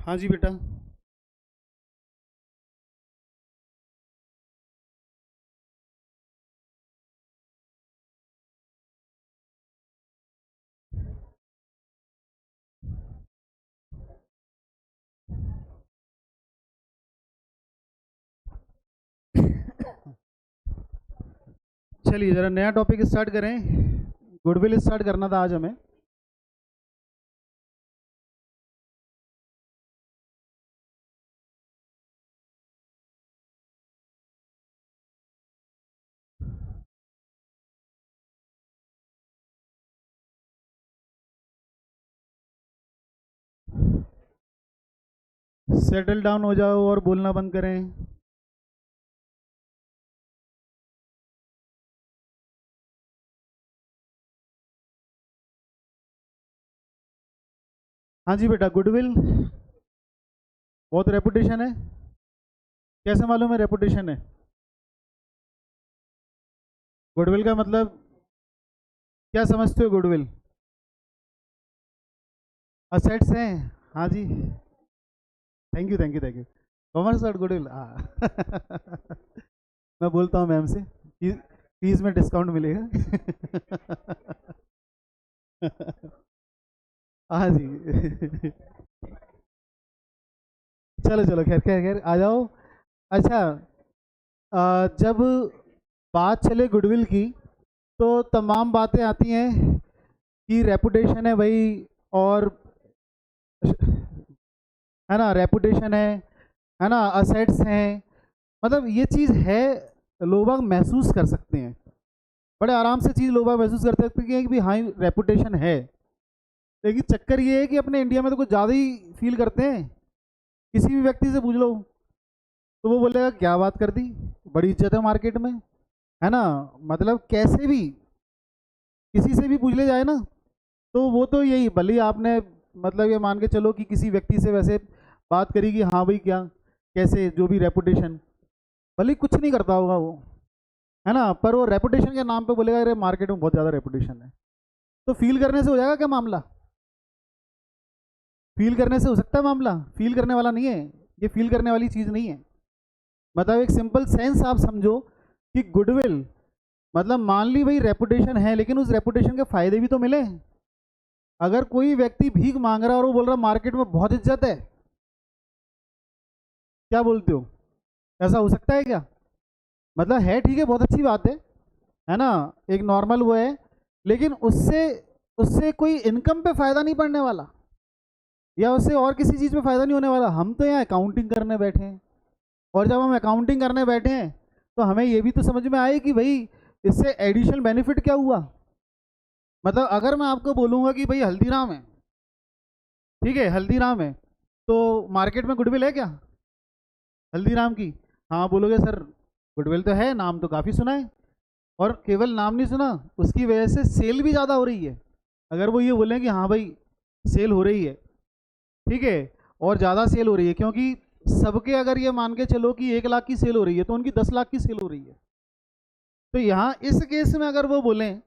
हाँ जी बेटा। चलिए ज़रा नया टॉपिक स्टार्ट करें। गुडविल स्टार्ट करना था आज हमें। सेटल डाउन हो जाओ और बोलना बंद करें। हाँ जी बेटा, गुडविल बहुत रेपुटेशन है। कैसे मालूम है रेपुटेशन है? गुडविल का मतलब क्या समझते हो? गुडविल असेट्स हैं। हाँ जी। Thank you thank you thank you. Commerce और गुडविल, हाँ। मैं बोलता हूँ मैम से, फीस में डिस्काउंट मिलेगा। हाँ जी। चलो चलो, खैर खैर खैर, आ जाओ। अच्छा, जब बात चले गुडविल की तो तमाम बातें आती हैं कि रेपुटेशन है भाई, और है ना, रेपुटेशन है ना, असेट्स हैं। मतलब ये चीज़ है, लोग बाग महसूस कर सकते हैं, बड़े आराम से चीज़ लोग बाग महसूस कर सकते हैं कि भाई हाँ रेपुटेशन है। लेकिन चक्कर ये है कि अपने इंडिया में तो कुछ ज़्यादा ही फील करते हैं। किसी भी व्यक्ति से पूछ लो तो वो बोलेगा क्या बात कर दी, बड़ी इज्जत है मार्केट में, है ना। मतलब कैसे भी किसी से भी पूछ ले जाए ना, तो वो तो यही, भले ही आपने मतलब ये मान के चलो कि किसी व्यक्ति से वैसे बात करी कि हाँ भाई क्या, कैसे, जो भी रेपुटेशन, भले ही कुछ नहीं करता होगा वो, है ना, पर वो रेपुटेशन के नाम पे बोलेगा अरे मार्केट में बहुत ज़्यादा रेपुटेशन है। तो फील करने से हो जाएगा क्या मामला? फील करने से हो सकता है मामला? फील करने वाला नहीं है, ये फील करने वाली चीज़ नहीं है। मतलब एक सिंपल सेंस आप समझो कि गुडविल मतलब मान ली भाई रेपुटेशन है, लेकिन उस रेपुटेशन के फायदे भी तो मिले। अगर कोई व्यक्ति भीख मांग रहा है और वो बोल रहा है मार्केट में बहुत इज्जत है, क्या बोलते हो? ऐसा हो सकता है क्या? मतलब है, ठीक है, बहुत अच्छी बात है ना, एक नॉर्मल वो है, लेकिन उससे उससे कोई इनकम पे फायदा नहीं पड़ने वाला, या उससे और किसी चीज़ पे फायदा नहीं होने वाला। हम तो यहाँ अकाउंटिंग करने बैठे हैं, और जब हम अकाउंटिंग करने बैठे हैं तो हमें ये भी तो समझ में आए कि भाई इससे एडिशनल बेनिफिट क्या हुआ। मतलब अगर मैं आपको बोलूँगा कि भाई हल्दीराम है, ठीक है, हल्दीराम है, तो मार्केट में गुडविल है क्या हल्दीराम की? हाँ बोलोगे सर, गुडविल तो है, नाम तो काफ़ी सुना है, और केवल नाम नहीं सुना, उसकी वजह से सेल भी ज़्यादा हो रही है। अगर वो ये बोलें कि हाँ भाई सेल हो रही है, ठीक है, और ज़्यादा सेल हो रही है, क्योंकि सबके अगर ये मान के चलो कि 1 लाख की सेल हो रही है तो उनकी 10 लाख की सेल हो रही है। तो यहाँ इस केस में अगर वो बोलें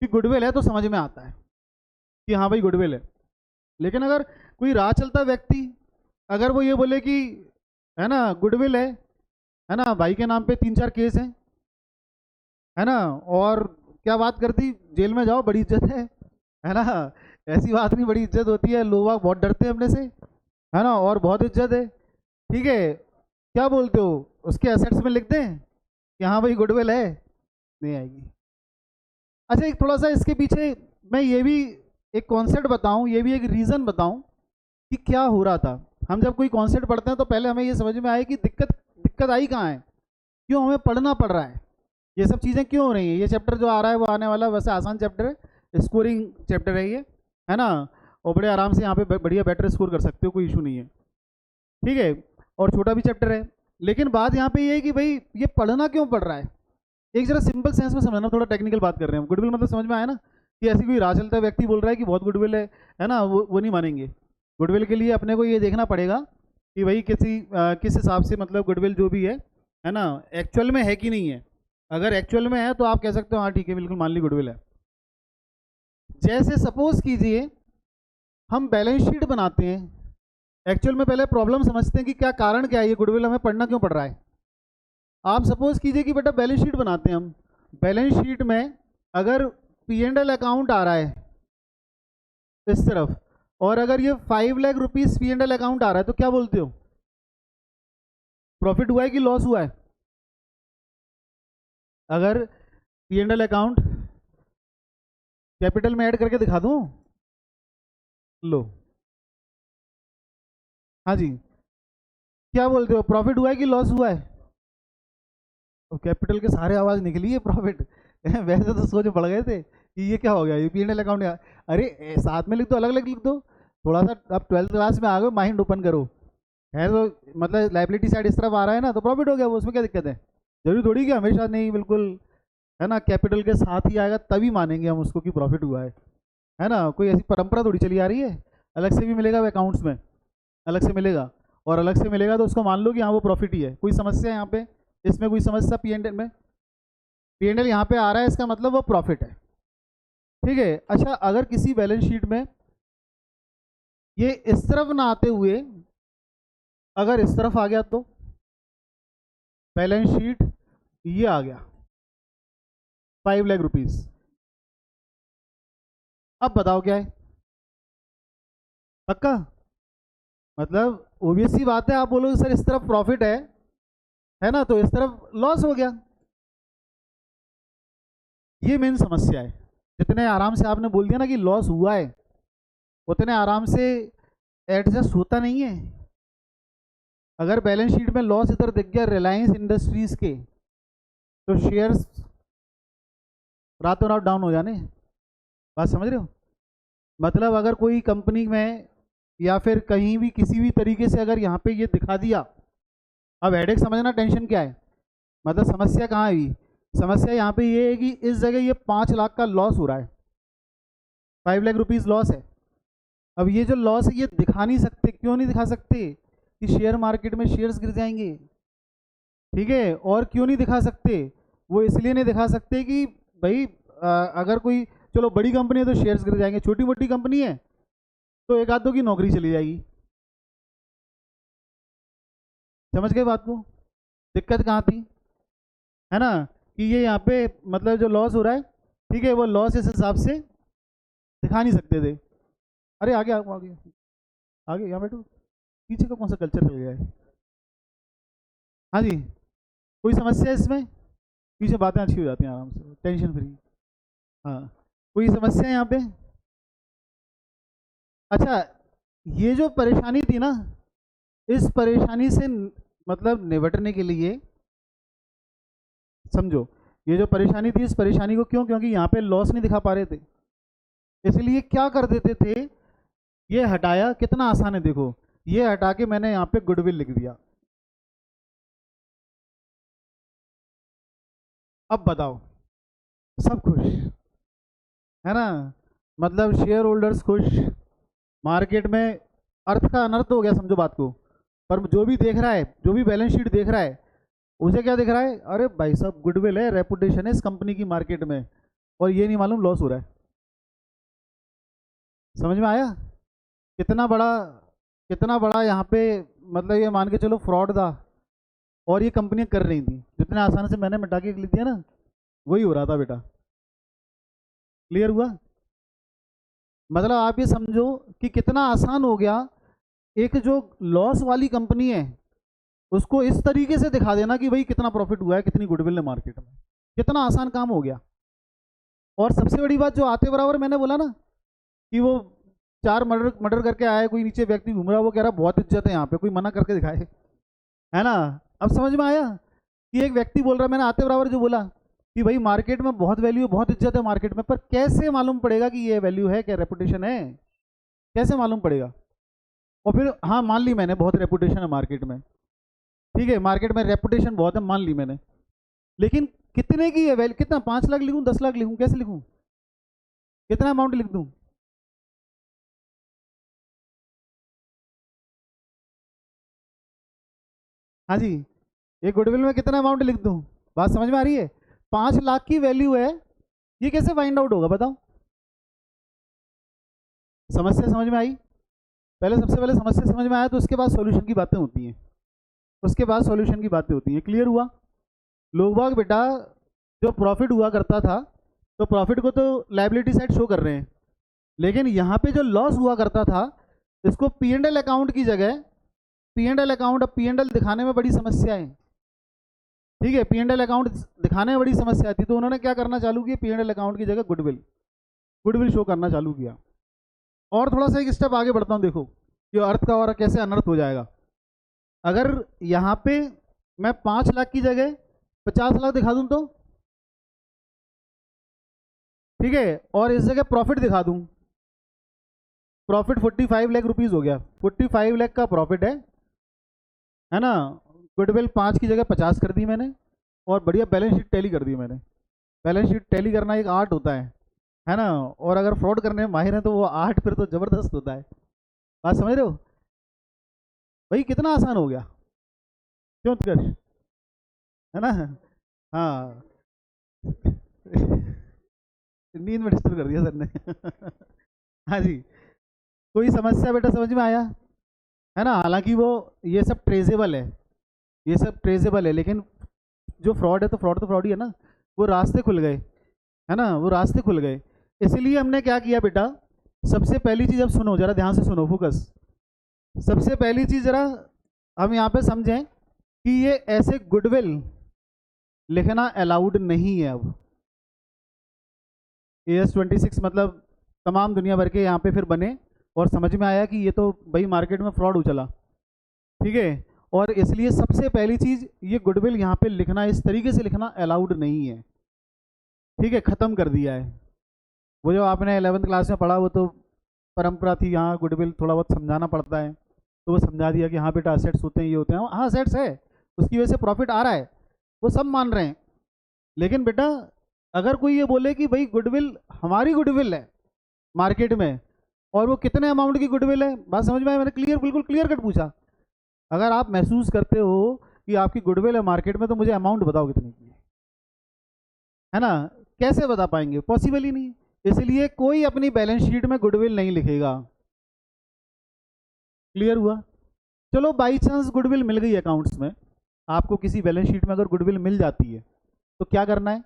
कि गुडविल है तो समझ में आता है कि हाँ भाई गुडविल है। लेकिन अगर कोई राह चलता व्यक्ति अगर वो ये बोले कि है ना गुडविल है ना, भाई के नाम पे 3-4 केस हैं, है ना, और क्या बात करती, जेल में जाओ बड़ी इज्जत है ना, ऐसी बात नहीं, बड़ी इज्जत होती है, लोग बाग बहुत डरते हैं अपने से, है ना, और बहुत इज्जत है, ठीक है, क्या बोलते हो, उसके एसेट्स में लिख दें कि हाँ भाई गुडविल है? नहीं आएगी। अच्छा, एक थोड़ा सा इसके पीछे मैं ये भी एक कॉन्सेप्ट बताऊं, ये भी एक रीज़न बताऊं कि क्या हो रहा था। हम जब कोई कॉन्सेप्ट पढ़ते हैं तो पहले हमें ये समझ में आए कि दिक्कत दिक्कत आई कहाँ है, क्यों हमें पढ़ना पड़ रहा है, ये सब चीज़ें क्यों हो रही हैं। ये चैप्टर जो आ रहा है वो आने वाला वैसे आसान चैप्टर है, स्कोरिंग चैप्टर है ये, है ना, और बड़े आराम से यहाँ पे बढ़िया बेटर स्कोर कर सकते हो, कोई इशू नहीं है, ठीक है, और छोटा भी चैप्टर है। लेकिन बात यहाँ पे ये है कि भाई ये पढ़ना क्यों पड़ रहा है। एक जरा सिंपल सेंस में समझना, थोड़ा टेक्निकल बात कर रहे हैं। गुडविल मतलब समझ में आया ना, कि ऐसी कोई राह चलता व्यक्ति बोल रहा है कि बहुत गुडविल है ना, वो नहीं मानेंगे। गुडविल के लिए अपने को ये देखना पड़ेगा कि भाई किस हिसाब से, मतलब गुडविल जो भी है ना, एक्चुअल में है कि नहीं है। अगर एक्चुअल में है तो आप कह सकते हो हाँ ठीक है, बिल्कुल मान ली गुडविल है। जैसे सपोज कीजिए हम बैलेंस शीट बनाते हैं, एक्चुअल में पहले प्रॉब्लम समझते हैं कि क्या कारण क्या है, ये गुडविल हमें पढ़ना क्यों पड़ रहा है। आप सपोज कीजिए कि बेटा बैलेंस शीट बनाते हैं हम, बैलेंस शीट में अगर पी एंड एल अकाउंट आ रहा है इस तरफ, और अगर ये 5 lakh rupees P and L account आ रहा है, तो क्या बोलते हो, प्रॉफिट हुआ है कि लॉस हुआ है? अगर P and L account capital में ऐड करके दिखा दूं, लो, हाँ जी, क्या बोलते हो, प्रॉफिट हुआ है कि लॉस हुआ है? तो कैपिटल के सारे आवाज निकली है प्रॉफिट। वैसे तो सोच पड़ गए थे कि ये क्या हो गया, ये पी एंड एल अकाउंट। अरे साथ में लिख दो, अलग अलग लिख दो, थोड़ा सा अब 12th क्लास में आ गए, माइंड ओपन करो। है तो मतलब लाइबिलिटी साइड इस तरफ आ रहा है ना, तो प्रॉफिट हो गया वो, उसमें क्या दिक्कत है? जरूरी थोड़ी कि हमेशा नहीं, बिल्कुल है ना, कैपिटल के साथ ही आएगा तभी मानेंगे हम उसको कि प्रॉफिट हुआ है ना। कोई ऐसी परंपरा थोड़ी चली आ रही है। अलग से भी मिलेगा वो अकाउंट्स में, अलग से मिलेगा, और अलग से मिलेगा तो उसको मान लो कि हाँ वो प्रॉफिट ही है। कोई समस्या है यहाँ पे, इसमें कोई समस्या पी एंड एल में? पी एंड एल यहाँ पे आ रहा है, इसका मतलब वो प्रॉफिट है, ठीक है। अच्छा, अगर किसी बैलेंस शीट में ये इस तरफ ना आते हुए अगर इस तरफ आ गया, तो बैलेंस शीट ये आ गया 5 लाख रुपीज, अब बताओ क्या है? पक्का? मतलब ओबियस सी बात है, आप बोलोगे सर इस तरफ प्रॉफिट है ना, तो इस तरफ लॉस हो गया। ये मेन समस्या है। जितने आराम से आपने बोल दिया ना कि लॉस हुआ है, उतने आराम से एडजस्ट होता नहीं है। अगर बैलेंस शीट में लॉस इधर दिख गया रिलायंस इंडस्ट्रीज के, तो शेयर्स रातों रात डाउन हो जाने। बात समझ रहे हो? मतलब अगर कोई कंपनी में या फिर कहीं भी किसी भी तरीके से अगर यहाँ पे ये दिखा दिया, अब हेडेक समझना, टेंशन क्या है, मतलब समस्या कहाँ हुई? समस्या यहाँ पे ये है कि इस जगह ये 5 लाख का लॉस हो रहा है, 5 लाख रुपीज लॉस है। अब ये जो लॉस है ये दिखा नहीं सकते। क्यों नहीं दिखा सकते? कि शेयर मार्केट में शेयर्स गिर जाएंगे, ठीक है। और क्यों नहीं दिखा सकते? वो इसलिए नहीं दिखा सकते कि भाई अगर कोई, चलो बड़ी कंपनी है तो शेयर्स गिर जाएंगे, छोटी मोटी कंपनी है तो एक आध दो की नौकरी चली जाएगी। समझ गए बात को? दिक्कत कहाँ थी, है ना, कि ये यहाँ पे मतलब जो लॉस हो रहा है, ठीक है, वो लॉस इस हिसाब से दिखा नहीं सकते थे। अरे आगे आगे आगे आगे, यहाँ बैठो, पीछे का कौन सा कल्चर चल गया है? हाँ जी, कोई समस्या है इसमें? पीछे बातें अच्छी हो जाती हैं आराम से, टेंशन फ्री। हाँ, कोई समस्या है यहाँ पे? अच्छा, ये जो परेशानी थी ना, इस परेशानी से मतलब निपटने के लिए, समझो, ये जो परेशानी थी, इस परेशानी को क्यों, क्योंकि यहाँ पे लॉस नहीं दिखा पा रहे थे, इसलिए क्या कर देते थे, ये हटाया। कितना आसान है देखो, ये हटा के मैंने यहाँ पे गुडविल लिख दिया। अब बताओ, सब खुश, है ना, मतलब शेयर होल्डर्स खुश, मार्केट में अर्थ का अनर्थ हो गया, समझो बात को। पर जो भी देख रहा है, जो भी बैलेंस शीट देख रहा है, उसे क्या दिख रहा है? अरे भाई साहब, गुडविल है, रेपुटेशन है इस कंपनी की मार्केट में, और ये नहीं मालूम लॉस हो रहा है। समझ में आया? कितना बड़ा, कितना बड़ा यहाँ पे, मतलब ये मान के चलो फ्रॉड था, और ये कंपनियां कर रही थी। जितने आसान से मैंने मिटा के लिख दिया ना, वही हो रहा था बेटा। क्लियर हुआ? मतलब आप ये समझो कि कितना आसान हो गया, एक जो लॉस वाली कंपनी है उसको इस तरीके से दिखा देना कि भाई कितना प्रॉफिट हुआ है, कितनी गुडविल है मार्केट में। कितना आसान काम हो गया। और सबसे बड़ी बात, जो आते बराबर मैंने बोला ना कि वो 4 मर्डर मर्डर करके आया कोई नीचे व्यक्ति घूम रहा, वो कह रहा बहुत इज्जत है यहाँ पे, कोई मना करके दिखाए, है ना। अब समझ में आया कि एक व्यक्ति बोल रहा, मैंने आते बराबर जो बोला कि भाई मार्केट में बहुत वैल्यू, बहुत इज्जत है मार्केट में, पर कैसे मालूम पड़ेगा कि ये वैल्यू है, क्या रेपुटेशन है, कैसे मालूम पड़ेगा? और फिर हाँ, मान ली मैंने बहुत रेपुटेशन है मार्केट में, ठीक है, मार्केट में रेपुटेशन बहुत है, मान ली मैंने, लेकिन कितने की है वैल्यू? कितना, 5 लाख लिखूं, 10 लाख लिखूं, कैसे लिखूं, कितना अमाउंट लिख दूं? हाँ जी, ये गुडविल में कितना अमाउंट लिख दूं? बात समझ में आ रही है? 5 लाख की वैल्यू है, ये कैसे फाइंड आउट होगा बताओ? समस्या समझ में आई? पहले सबसे पहले समस्या समझ में आया तो उसके बाद सॉल्यूशन की बातें होती हैं, उसके बाद सॉल्यूशन की बातें होती हैं। क्लियर हुआ? लोग बाग बेटा जो प्रॉफिट हुआ करता था तो प्रॉफिट को तो लायबिलिटी साइड शो कर रहे हैं, लेकिन यहाँ पे जो लॉस हुआ करता था इसको पी एंड एल अकाउंट की जगह पी एंड एल अकाउंट, अब पी एंड एल दिखाने में बड़ी समस्या है, ठीक है, पी एंड एल अकाउंट दिखाने में बड़ी समस्या थी, तो उन्होंने क्या करना चालू किया, पी एंड एल अकाउंट की जगह गुडविल शो करना चालू किया। और थोड़ा सा एक स्टेप आगे बढ़ता हूँ, देखो कि अर्थ का और कैसे अनर्थ हो जाएगा। अगर यहाँ पे मैं 5 लाख की जगह 50 लाख दिखा दूं तो ठीक है, और इस जगह प्रॉफिट दिखा दूं, प्रॉफिट 45 लाख रुपीज हो गया, 45 लाख का प्रॉफिट है ना। गुडविल 5 की जगह 50 कर दी मैंने, और बढ़िया बैलेंस शीट टैली कर दी मैंने। बैलेंस शीट टैली करना एक आर्ट होता है ना, और अगर फ्रॉड करने में माहिर है तो वो आर्ट फिर तो जबरदस्त होता है। बात समझ रहे हो भाई, कितना आसान हो गया, क्यों उत्कर्ष, है ना। हाँ नींद में डिस्टर्ब कर दिया सर ने हाँ जी, कोई समस्या बेटा समझ में आया, है ना। हालांकि वो ये सब ट्रेजेबल है, ये सब ट्रेजेबल है, लेकिन जो फ्रॉड है तो फ्रॉड ही है ना, वो रास्ते खुल गए, है ना, वो रास्ते खुल गए। इसलिए हमने क्या किया बेटा, सबसे पहली चीज़, अब सुनो जरा ध्यान से सुनो, फोकस। सबसे पहली चीज़ जरा हम यहाँ पे समझें कि ये ऐसे गुडविल लिखना अलाउड नहीं है। अब AS26 मतलब तमाम दुनिया भर के यहाँ पे फिर बने और समझ में आया कि ये तो भाई मार्केट में फ्रॉड उछला, ठीक है, और इसलिए सबसे पहली चीज़ ये गुडविल यहाँ पे लिखना, इस तरीके से लिखना अलाउड नहीं है, ठीक है, ख़त्म कर दिया है। वो जो आपने 11th क्लास में पढ़ा वो तो परंपरा थी, यहाँ गुडविल थोड़ा बहुत समझाना पड़ता है, तो वो समझा दिया कि हाँ बेटा असेट्स होते हैं, ये होते हैं, हाँ असेट्स है, उसकी वजह से प्रॉफिट आ रहा है, वो सब मान रहे हैं। लेकिन बेटा अगर कोई ये बोले कि भाई गुडविल हमारी गुडविल है मार्केट में, और वो कितने अमाउंट की गुडविल है, बात समझ में आया, मैंने बिल्कुल क्लियर कट पूछा। अगर आप महसूस करते हो कि आपकी गुडविल है मार्केट में तो मुझे अमाउंट बताओ कितने की है ना। कैसे बता पाएंगे, पॉसिबल ही नहीं। इसलिए कोई अपनी बैलेंस शीट में गुडविल नहीं लिखेगा। क्लियर हुआ? चलो बाई चांस गुडविल मिल गई अकाउंट्स में, आपको किसी बैलेंस शीट में अगर गुडविल मिल जाती है तो क्या करना है,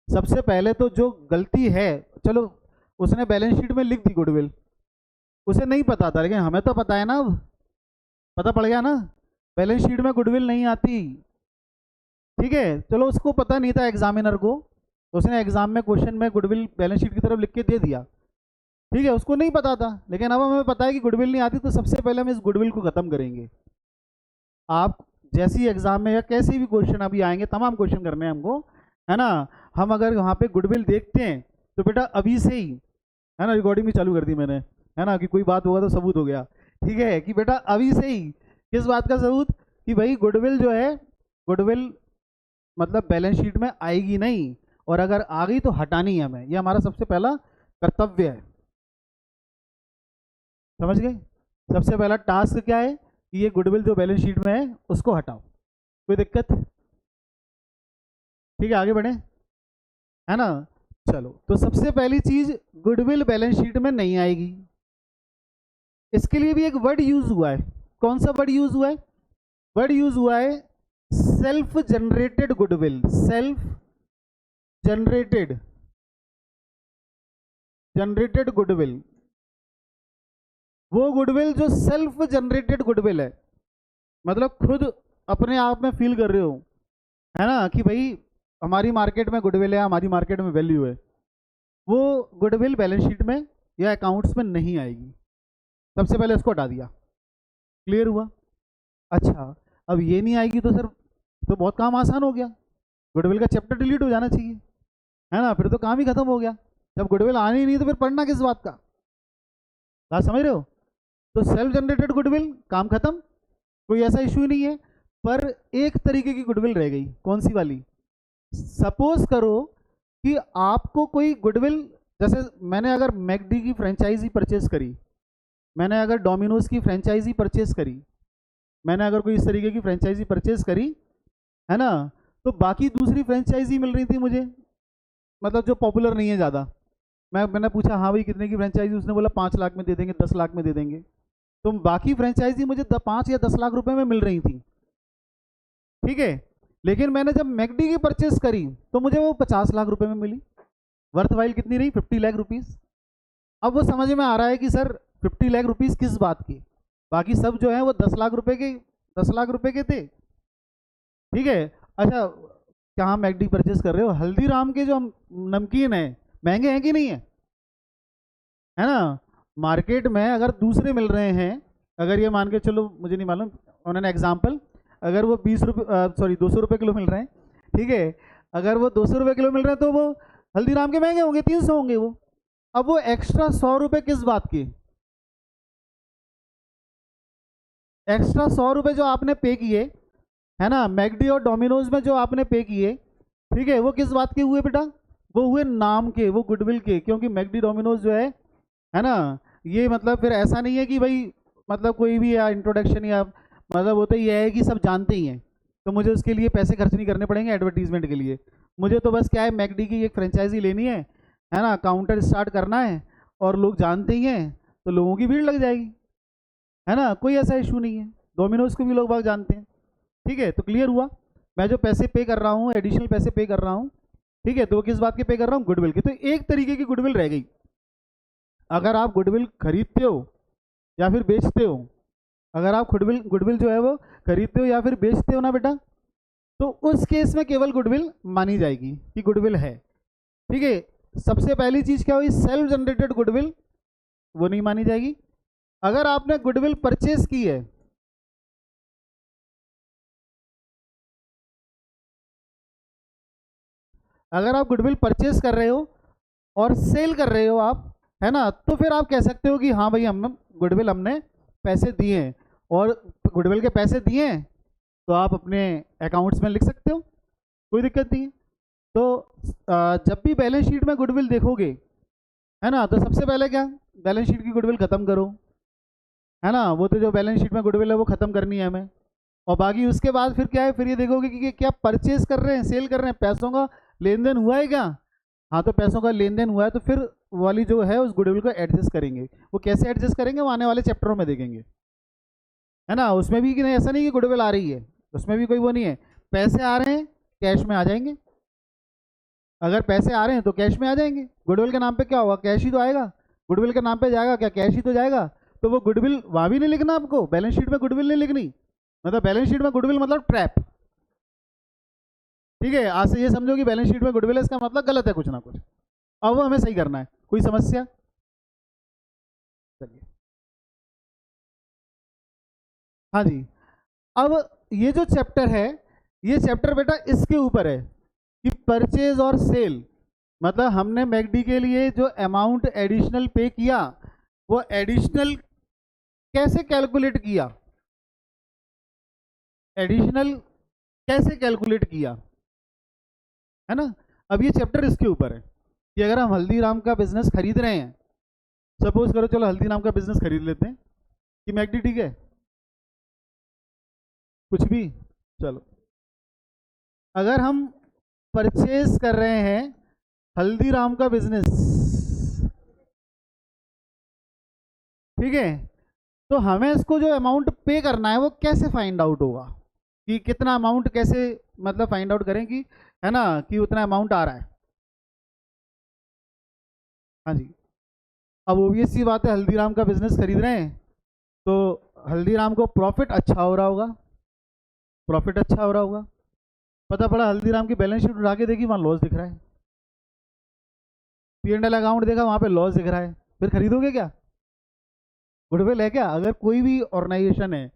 सबसे पहले तो जो गलती है, चलो उसने बैलेंस शीट में लिख दी गुडविल, उसे नहीं पता था, लेकिन हमें तो पता है ना, अब पता पड़ गया ना, बैलेंस शीट में गुडविल नहीं आती, ठीक है। चलो उसको पता नहीं था एग्जामिनर को, उसने एग्जाम में क्वेश्चन में गुडविल बैलेंस शीट की तरफ लिख के दे दिया, ठीक है, उसको नहीं पता था, लेकिन अब हमें पता है कि गुडविल नहीं आती, तो सबसे पहले हम इस गुडविल को खत्म करेंगे। आप जैसी एग्जाम में या कैसे भी क्वेश्चन अभी आएंगे, तमाम क्वेश्चन करने हैं हमको, है ना, हम अगर वहाँ पे गुडविल देखते हैं तो बेटा अभी से ही, है ना, रिकॉर्डिंग भी चालू कर दी मैंने, है ना, कि कोई बात होगा तो सबूत हो गया, ठीक है, कि बेटा अभी से ही किस बात का सबूत, कि भाई गुडविल जो है, गुडविल मतलब बैलेंस शीट में आएगी नहीं, और अगर आ गई तो हटानी है हमें, ये हमारा सबसे पहला कर्तव्य है। समझ गए? सबसे पहला टास्क क्या है कि ये गुडविल जो बैलेंस शीट में है उसको हटाओ। कोई दिक्कत? ठीक है, आगे बढ़े, है ना। चलो, तो सबसे पहली चीज, गुडविल बैलेंस शीट में नहीं आएगी। इसके लिए भी एक वर्ड यूज हुआ है। कौन सा वर्ड यूज हुआ है? वर्ड यूज हुआ है self generated goodwill. Self generated goodwill, वो गुडविल जो सेल्फ जनरेटेड गुडविल है, मतलब खुद अपने आप में फील कर रहे हो, है ना, कि भाई हमारी मार्केट में गुडविल है, हमारी मार्केट में वैल्यू है, वो गुडविल बैलेंस शीट में या अकाउंट्स में नहीं आएगी। सबसे पहले इसको हटा दिया। क्लियर हुआ? अच्छा, अब ये नहीं आएगी तो सर तो बहुत काम आसान हो गया, गुडविल का चैप्टर डिलीट हो जाना चाहिए, है ना, फिर तो काम ही खत्म हो गया। जब गुडविल आनी नहीं तो फिर पढ़ना किस बात का, बात समझ रहे हो। तो सेल्फ जनरेटेड गुडविल, काम खत्म, कोई ऐसा इशू ही नहीं है। पर एक तरीके की गुडविल रह गई, कौन सी वाली? सपोज करो कि आपको कोई गुडविल, जैसे मैंने अगर मैकडी की फ्रेंचाइजी परचेज करी, मैंने अगर डोमिनोज की फ्रेंचाइजी परचेज करी, मैंने अगर कोई इस तरीके की फ्रेंचाइजी परचेज करी, है ना, तो बाकी दूसरी फ्रेंचाइजी मिल रही थी मुझे, मतलब जो पॉपुलर नहीं है ज़्यादा। मैंने पूछा हाँ भाई कितने की फ्रेंचाइजी, उसने बोला 5 लाख में दे देंगे, 10 लाख में दे देंगे। तो बाकी फ्रेंचाइजी मुझे 5 या 10 लाख रुपए में मिल रही थी, ठीक है। लेकिन मैंने जब मैकडी की परचेस करी तो मुझे वो 50 लाख रुपए में मिली। वर्थ वाइल कितनी रही? 50 लाख रुपीस। अब वो समझ में आ रहा है कि सर 50 लाख रुपीस किस बात की, बाकी सब जो है वो 10 लाख रुपए के, 10 लाख रुपए के थे, ठीक है। अच्छा, कहाँ मैकडी परचेस कर रहे हो? हल्दीराम के जो नमकीन है महंगे हैं कि नहीं है? है ना। मार्केट में अगर दूसरे मिल रहे हैं, अगर ये मान के चलो, मुझे नहीं मालूम, उन्होंने एग्जाम्पल, अगर वो 20 रुपये, सॉरी 200 रुपये किलो मिल रहे हैं, ठीक है, अगर वो 200 रुपये किलो मिल रहे हैं तो वो हल्दीराम के महंगे होंगे, 300 होंगे वो। अब वो एक्स्ट्रा 100 रुपये किस बात की? एक्स्ट्रा 100 रुपये जो आपने पे किए, है ना, मैकडी और डोमिनोज में जो आपने पे किए, ठीक है, वो किस बात के हुए बेटा? वो हुए नाम के, वो गुडविल के, क्योंकि मैकडी डोमिनोज जो है ना, ये मतलब फिर ऐसा नहीं है कि भाई मतलब कोई भी या इंट्रोडक्शन या मतलब होता ही है कि सब जानते ही हैं, तो मुझे उसके लिए पैसे खर्च नहीं करने पड़ेंगे एडवर्टीजमेंट के लिए। मुझे तो बस क्या है, मैकडी की एक फ्रेंचाइजी लेनी है ना, काउंटर स्टार्ट करना है, और लोग जानते ही हैं तो लोगों की भीड़ लग जाएगी, है ना, कोई ऐसा इशू नहीं है। डोमिनोज को भी लोग बाग जानते हैं, ठीक है। तो क्लियर हुआ? मैं जो पैसे पे कर रहा हूँ, एडिशनल पैसे पे कर रहा हूँ, ठीक है, तो वो किस बात के पे कर रहा हूँ? गुडविल के। तो एक तरीके की गुडविल रह गई। अगर आप गुडविल खरीदते हो या फिर बेचते हो, अगर आप गुडविल गुडविल जो है वो खरीदते हो या फिर बेचते हो ना बेटा, तो उस केस में केवल गुडविल मानी जाएगी कि गुडविल है, ठीक है। सबसे पहली चीज क्या हुई? सेल्फ जनरेटेड गुडविल, वो नहीं मानी जाएगी। अगर आपने गुडविल परचेस की है, अगर आप गुडविल परचेस कर रहे हो और सेल कर रहे हो आप, है ना, तो फिर आप कह सकते हो कि हाँ भाई हम गुडविल हमने पैसे दिए हैं, और गुडविल के पैसे दिए हैं तो आप अपने अकाउंट्स में लिख सकते हो, कोई दिक्कत नहीं है। तो जब भी बैलेंस शीट में गुडविल देखोगे, है ना, तो सबसे पहले क्या, बैलेंस शीट की गुडविल खत्म करो, है ना, वो तो जो बैलेंस शीट में गुडविल है वो खत्म करनी है हमें। और बाकी उसके बाद फिर क्या है, फिर ये देखोगे कि क्या परचेज कर रहे हैं, सेल कर रहे हैं, पैसों का लेन देन हुआ है क्या? हाँ, तो पैसों का लेन देन हुआ है, तो फिर वाली जो है उस गुडविल को एडजस्ट करेंगे। वो कैसे एडजस्ट करेंगे वो आने वाले चैप्टरों में देखेंगे, है ना। उसमें भी कि नहीं, ऐसा नहीं कि गुडविल आ रही है, उसमें भी कोई वो नहीं है, पैसे आ रहे हैं कैश में आ जाएंगे। अगर पैसे आ रहे हैं तो कैश में आ जाएंगे। गुडविल के नाम पे क्या होगा? कैश ही तो आएगा। गुडविल के नाम पे जाएगा क्या? कैश ही तो जाएगा। तो वो गुडविल वहाँ भी नहीं लिखना आपको, बैलेंस शीट में गुडविल नहीं लिखनी, मतलब बैलेंस शीट में गुडविल मतलब ट्रैप, ठीक है। आज से ये समझो कि बैलेंस शीट में गुडविल है, इसका मतलब गलत है कुछ ना कुछ। अब वो हमें सही करना है। कोई समस्या? चलिए, हाँ जी। अब ये जो चैप्टर है, ये चैप्टर बेटा इसके ऊपर है कि परचेज और सेल, मतलब हमने मैकडी के लिए जो अमाउंट एडिशनल पे किया, वो एडिशनल कैसे कैलकुलेट किया, एडिशनल कैसे कैलकुलेट किया, है ना। अब ये चैप्टर इसके ऊपर है कि अगर हम हल्दीराम का बिजनेस खरीद रहे हैं, सपोज करो, चलो हल्दीराम का बिजनेस खरीद लेते हैं कि मैकडी ठीक है, कुछ भी, चलो, अगर हम परचेज कर रहे हैं हल्दीराम का बिजनेस, ठीक है, तो हमें इसको जो अमाउंट पे करना है वो कैसे फाइंड आउट होगा, कि कितना अमाउंट कैसे मतलब फाइंड आउट करें कि, है ना, कि उतना अमाउंट आ रहा है। हाँ जी। अब obvious सी बात है, हल्दीराम का बिजनेस खरीद रहे हैं तो हल्दीराम को प्रॉफिट अच्छा हो रहा होगा, प्रॉफिट अच्छा हो रहा होगा। पता पड़ा हल्दीराम की बैलेंस शीट उठा के देखी, वहाँ लॉस दिख रहा है, P&L अकाउंट देखा, वहाँ पे लॉस दिख रहा है, फिर खरीदोगे क्या? गुडविल है क्या? अगर कोई भी ऑर्गेनाइजेशन है,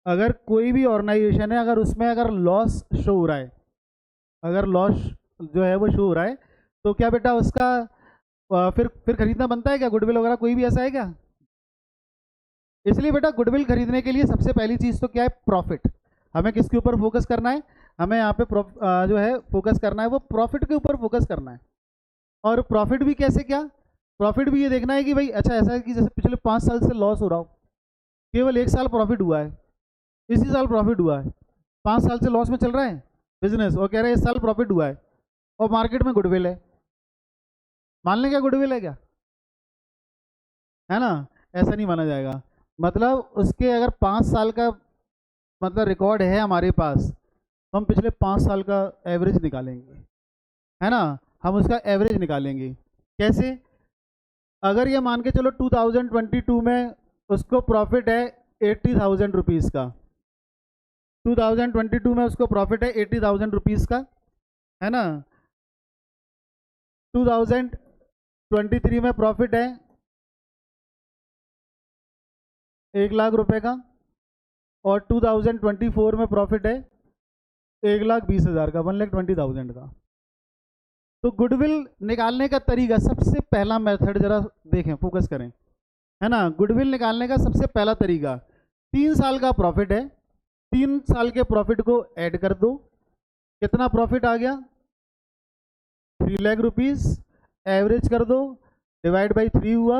अगर कोई भी ऑर्गेनाइजेशन है, अगर उसमें अगर लॉस शो हो रहा है, अगर लॉस जो है वो शो हो रहा है, तो क्या बेटा उसका फिर खरीदना बनता है क्या? गुडविल वगैरह कोई भी ऐसा है क्या? इसलिए बेटा गुडविल खरीदने के लिए सबसे पहली चीज़ तो क्या है? प्रॉफिट। हमें किसके ऊपर फोकस करना है? हमें यहाँ पे जो है फोकस करना है वो प्रॉफिट के ऊपर फोकस करना है। और प्रॉफिट भी कैसे, क्या प्रॉफिट भी ये देखना है कि भाई अच्छा ऐसा है कि जैसे पिछले 5 साल से लॉस हो रहा हो, केवल 1 साल प्रॉफिट हुआ है, इसी साल प्रॉफिट हुआ है, 5 साल से लॉस में चल रहा है बिजनेस और कह रहे हैं इस साल प्रॉफिट हुआ है, और मार्केट में गुडविल है, मान लें क्या गुडविल है क्या? है ना, ऐसा नहीं माना जाएगा। मतलब उसके अगर 5 साल का मतलब रिकॉर्ड है हमारे पास, तो हम पिछले 5 साल का एवरेज निकालेंगे, है ना। हम उसका एवरेज निकालेंगे कैसे? अगर ये मान के चलो 2022 में उसको प्रॉफिट है 80,000 रुपीज़ का, 2022 में उसको प्रॉफिट है 80,000 रुपीज़ का, है ना। 2023 में प्रॉफिट है 1 लाख रुपए का, और 2024 में प्रॉफिट है 1,20,000 का, 1,20,000 का। तो गुडविल निकालने का तरीका, सबसे पहला मेथड जरा देखें, फोकस करें, है ना। गुडविल निकालने का सबसे पहला तरीका, 3 साल का प्रॉफिट है, 3 साल के प्रॉफिट को ऐड कर दो। कितना प्रॉफिट आ गया? 3 लाख रुपीज़। एवरेज कर दो, डिवाइड बाई 3 हुआ,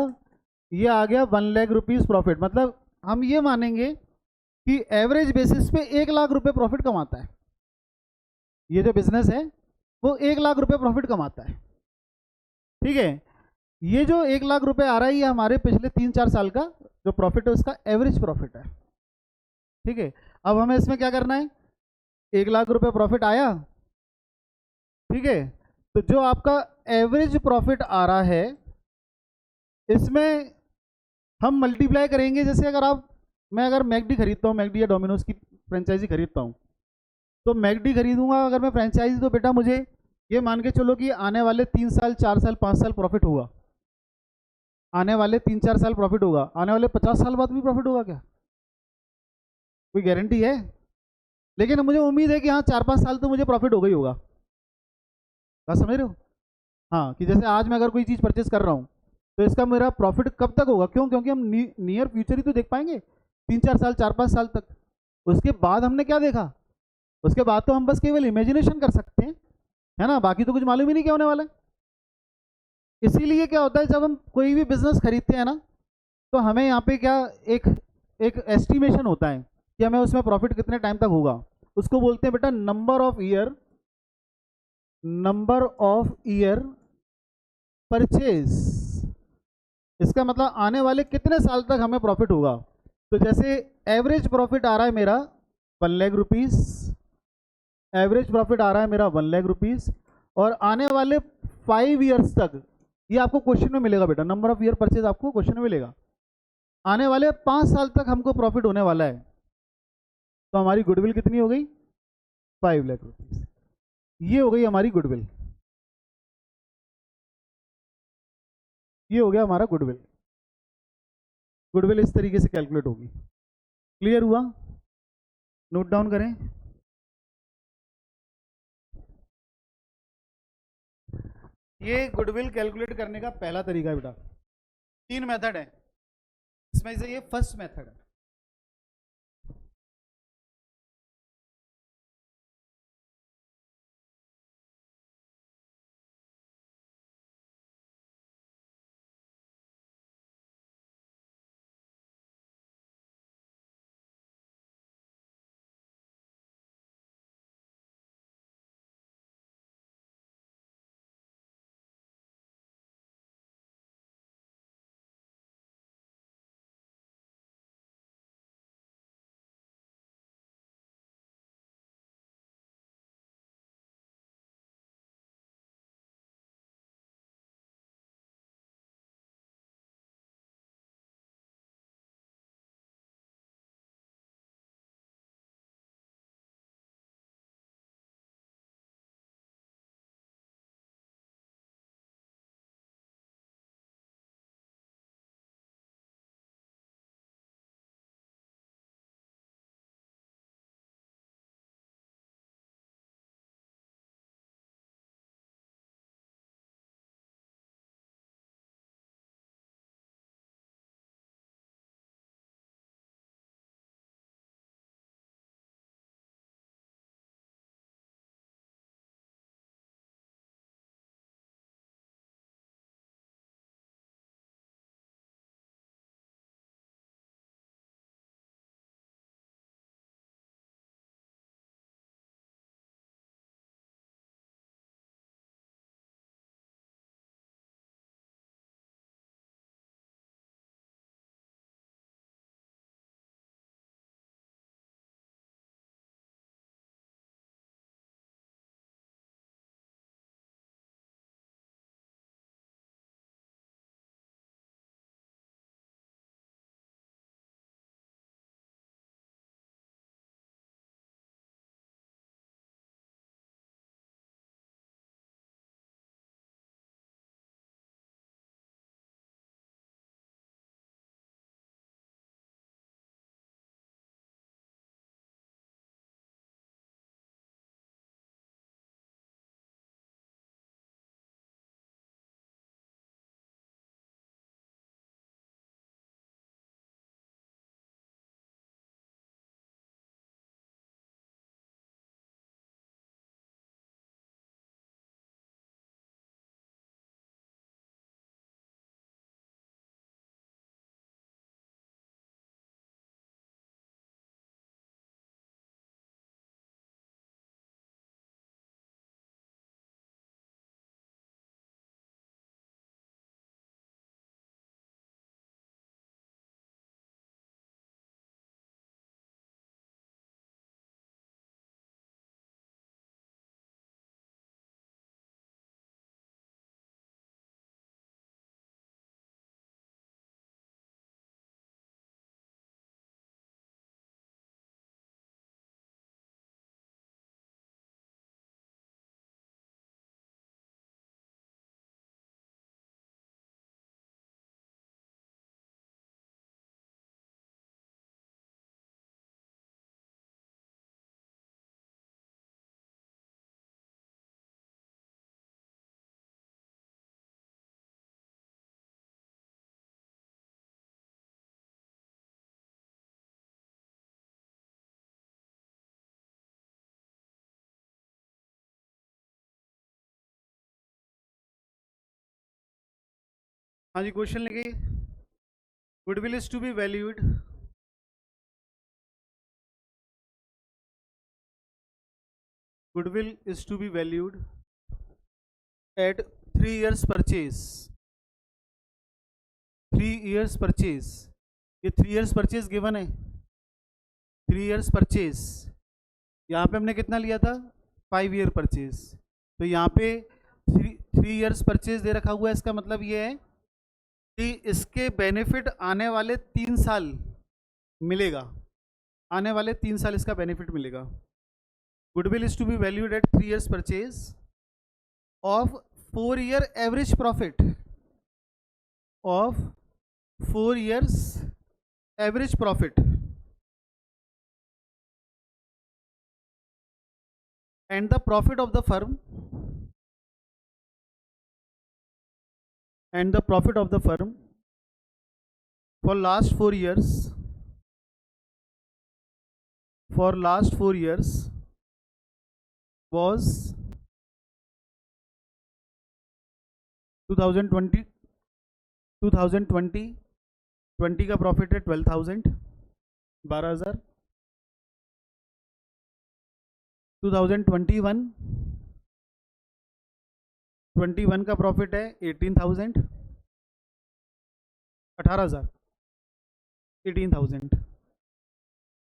ये आ गया 1 लाख रुपीज़ प्रॉफिट। मतलब हम ये मानेंगे कि एवरेज बेसिस पे 1 लाख रुपए प्रॉफिट कमाता है ये जो बिजनेस है, वो 1 लाख रुपए प्रॉफिट कमाता है। ठीक है, ये जो 1 लाख रुपए आ रहा है, ये हमारे पिछले 3-4 साल का जो प्रॉफिट है उसका एवरेज प्रॉफिट है। ठीक है, अब हमें इसमें क्या करना है? 1 लाख रुपए प्रॉफिट आया, ठीक है, तो जो आपका एवरेज प्रॉफिट आ रहा है, इसमें हम मल्टीप्लाई करेंगे। जैसे अगर आप, मैं अगर मैकडी खरीदता हूँ, मैकडी या डोमिनोज की फ्रेंचाइजी खरीदता हूँ, तो मैकडी खरीदूंगा अगर मैं फ्रेंचाइजी, तो बेटा मुझे ये मान के चलो कि आने वाले 3 साल, 4 साल, 5 साल प्रॉफिट होगा। आने वाले 3-4 साल प्रॉफिट होगा, आने वाले 50 साल बाद भी प्रॉफिट होगा क्या? कोई गारंटी है? लेकिन मुझे उम्मीद है कि हाँ, 4-5 साल तो मुझे प्रॉफिट होगा ही होगा। बात समझ रहे हो? हाँ, कि जैसे आज मैं अगर कोई चीज़ परचेस कर रहा हूँ, तो इसका मेरा प्रॉफिट कब तक होगा? क्यों? क्योंकि हम नियर फ्यूचर ही तो देख पाएंगे, 3-4 साल, 4-5 साल तक। उसके बाद हमने क्या देखा? उसके बाद तो हम बस केवल इमेजिनेशन कर सकते हैं, है ना, बाकी तो कुछ मालूम ही नहीं क्या होने वाला है। इसीलिए क्या होता है, जब हम कोई भी बिजनेस खरीदते हैं ना, तो हमें यहाँ पे क्या, एक एक एस्टिमेशन होता है कि हमें उसमें प्रॉफिट कितने टाइम तक होगा। उसको बोलते हैं बेटा number of year, number of year purchase. इसका मतलब आने वाले कितने साल तक हमें प्रॉफिट होगा। तो जैसे एवरेज प्रॉफिट आ रहा है मेरा 1 लाख रुपीज़, एवरेज प्रॉफिट आ रहा है मेरा 1 लाख रुपीज़, और आने वाले 5 ईयर्स तक, ये आपको क्वेश्चन में मिलेगा बेटा, नंबर ऑफ ईयर परचेज आपको क्वेश्चन में मिलेगा। आने वाले 5 साल तक हमको प्रॉफिट होने वाला है, तो हमारी गुडविल कितनी हो गई? 5 लाख रुपीज़। ये हो गई हमारी गुडविल, ये हो गया हमारा गुडविल। गुडविल इस तरीके से कैलकुलेट होगी। क्लियर हुआ? नोट डाउन करें। ये गुडविल कैलकुलेट करने का पहला तरीका है बेटा। 3 मेथड है, इसमें से ये फर्स्ट मेथड है। हाँ जी, क्वेश्चन लिखिए। Goodwill is to be valued, goodwill is to be valued at 3 years purchase, 3 years purchase, ये 3 years परचेज गिवन है, 3 years परचेज, यहाँ पे हमने कितना लिया था, 5 year परचेज, तो यहाँ पे 3 years परचेज दे रखा हुआ है, इसका मतलब ये है कि इसके बेनिफिट आने वाले 3 साल मिलेगा, आने वाले 3 साल इसका बेनिफिट मिलेगा। Goodwill is to be valued at 3 years purchase of 4 year average profit, of 4 years average profit and the profit of the firm, and the profit of the firm for last 4 years, for last 4 years was 2020, 2020 का profit है 12,000, 12,000, 2021, 21 का profit है 18,000, 18,000, 18,000,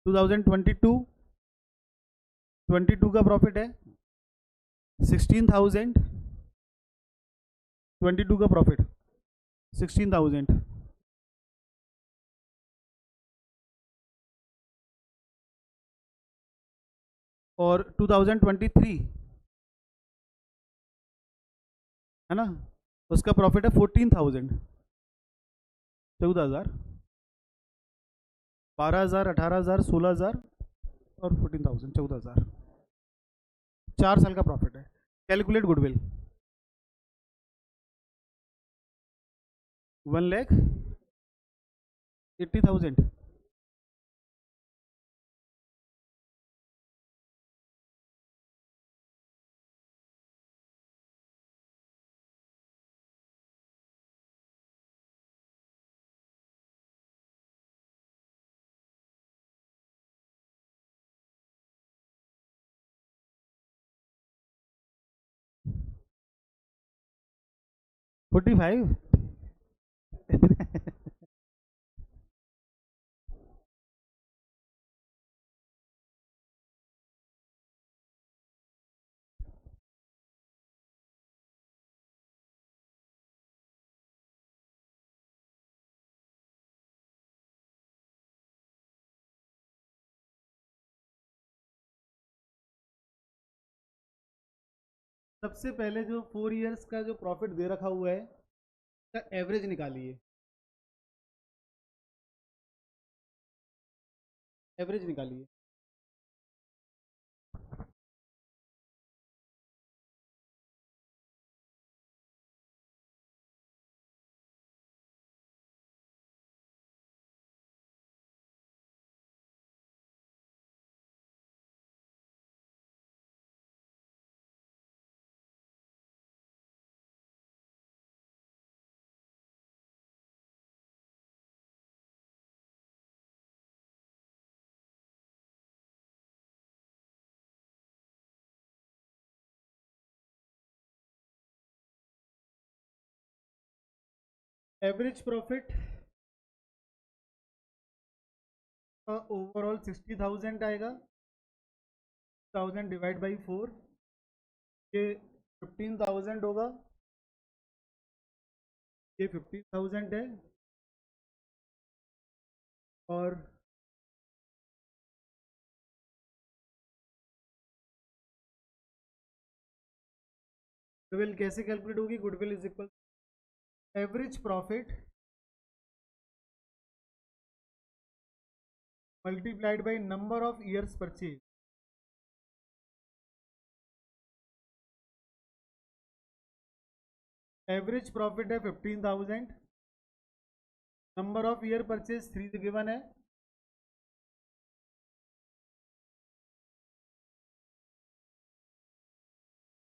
2022, 22 का profit है 16,000, 22 का profit 16,000, और 2023 है ना, उसका प्रॉफिट है 14,000, 14,000, 12,000, 18,000, 16,000 और 14,000, 14,000, 4 साल का प्रॉफिट है। Calculate goodwill, 1,80,000, $45। सबसे पहले जो 4 years का जो प्रॉफिट दे रखा हुआ है, उसका एवरेज निकालिए, एवरेज निकालिए। एवरेज प्रॉफिट ओवरऑल 60,000 आएगा, 1000 डिवाइड बाई 4, ये 15,000 होगा, ये 15,000 है, और गुडविल कैसे कैलकुलेट होगी, goodwill is equal average profit multiplied by number of years purchase, average profit है 15,000, number of year purchase 3 given है,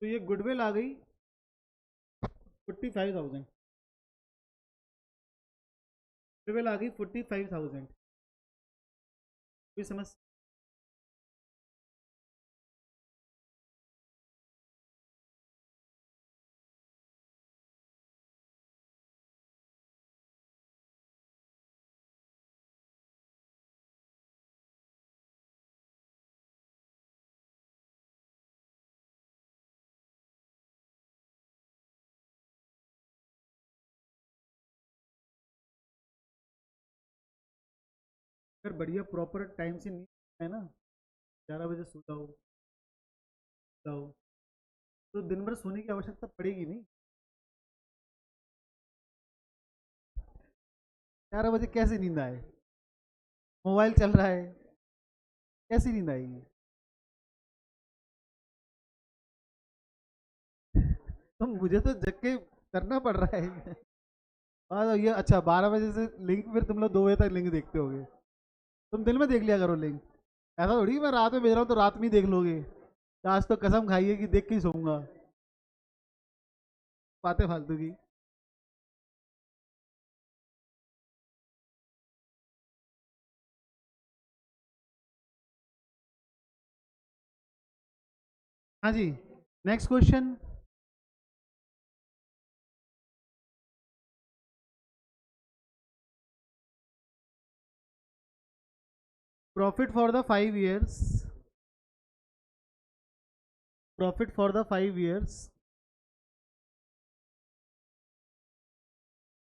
तो ये गुडविल आ गई 45,000। ट्वेल्व आ गई 45,000। कोई समझ? अगर बढ़िया प्रॉपर टाइम से नहीं है ना, 11 बजे सो जाओ तो दिन भर सोने की आवश्यकता पड़ेगी नहीं। 11 बजे कैसे नींद आए? मोबाइल चल रहा है, कैसी नींद आएगी? तो मुझे तो जग के करना पड़ रहा है। और ये अच्छा 12 बजे से लिंक, फिर तुम लोग 2 बजे तक लिंक देखते होगे। तुम दिन में देख लिया करो लिंक। ऐसा थोड़ी मैं रात में भेज रहा हूँ तो रात में ही देख लोगे। आज तो कसम खाइए कि देख के ही सोऊंगा। बातें फालतू की। हाँ जी, next question. Profit for the 5 years, profit for the 5 years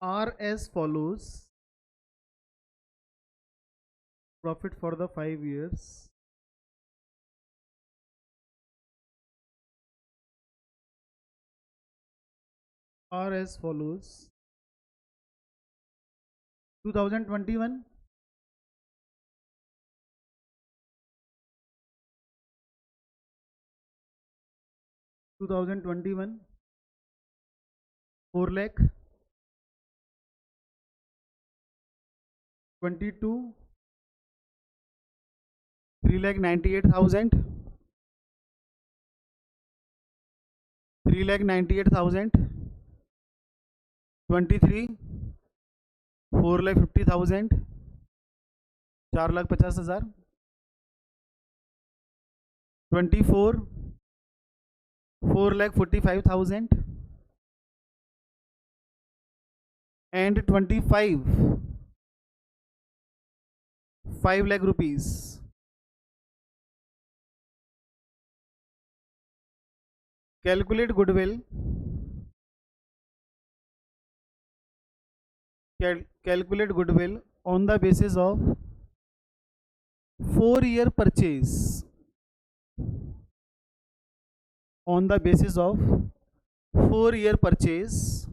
are as follows. Profit for the 5 years are as follows. 2021, 2021 4 lakh, 22 3,98,000, 3,98,000, 23 4,50,000, 4,50,000, 24 4,45,000 and 25 5 lakh rupees. Calculate goodwill. Calculate goodwill on the basis of 4-year purchase. On the basis of 4-year purchase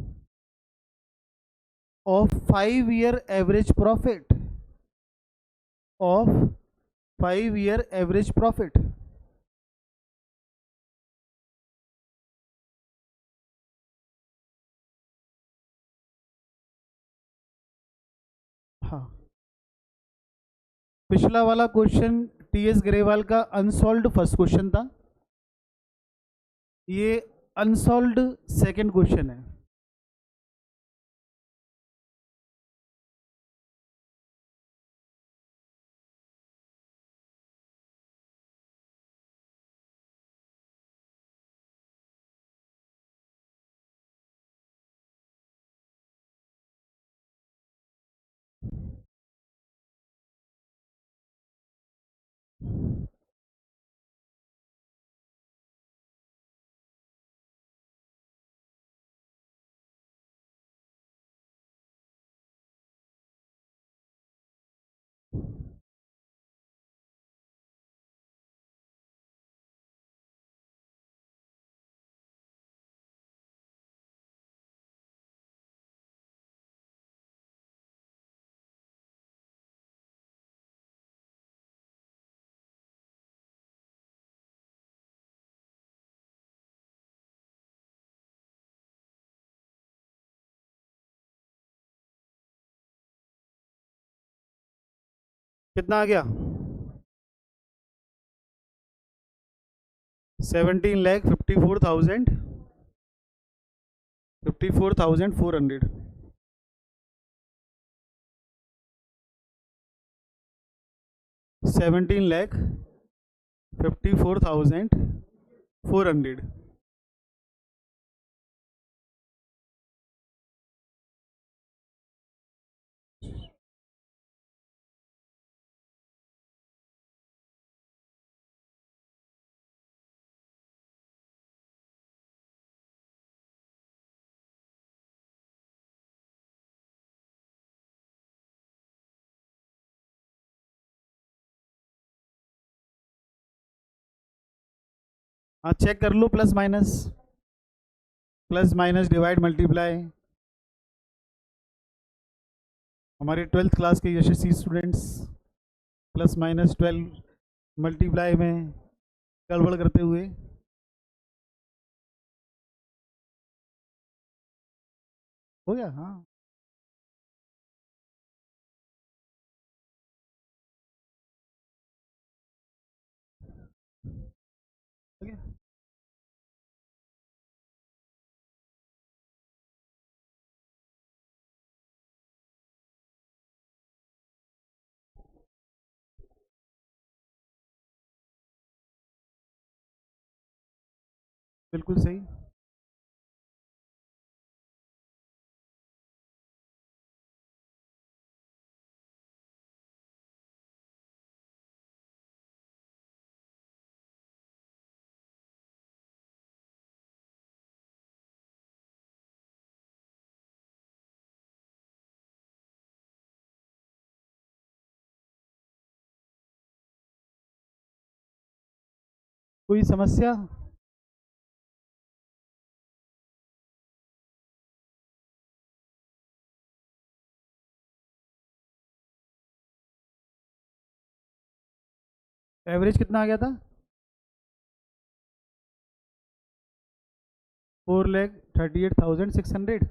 of 5-year average profit. Of 5-year average profit. हाँ, पिछला वाला question TS Grewal का unsolved first question था, ये unsolved second question है। कितना आ गया? 17,54,000, 54,400। 17,54,400। हाँ चेक कर लो, प्लस माइनस डिवाइड मल्टीप्लाई। हमारे 12th क्लास के यशस्वी स्टूडेंट्स प्लस माइनस 12 मल्टीप्लाई में गड़बड़ करते हुए। हो गया? हाँ हो गया। बिल्कुल सही। कोई समस्या? एवरेज कितना आ गया था? 4,38,600।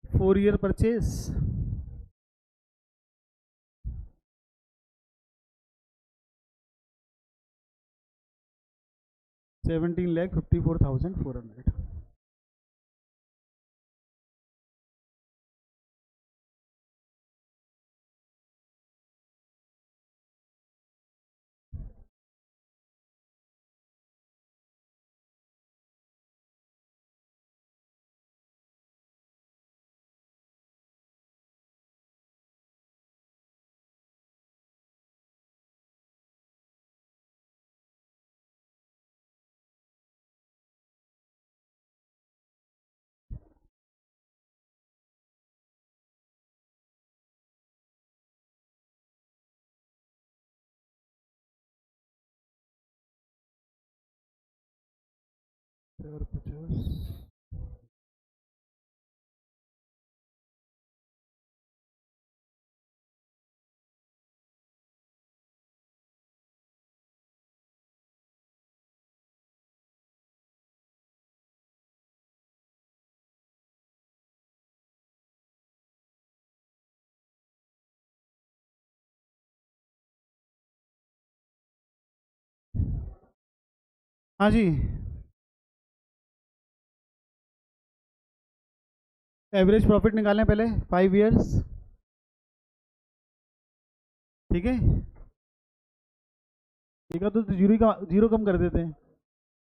Four year purchase. $17,54,400। हाँ जी, एवरेज प्रॉफिट निकालें पहले 5 ईयर्स। ठीक है, ठीक है, तो जीरो कम कर देते हैं।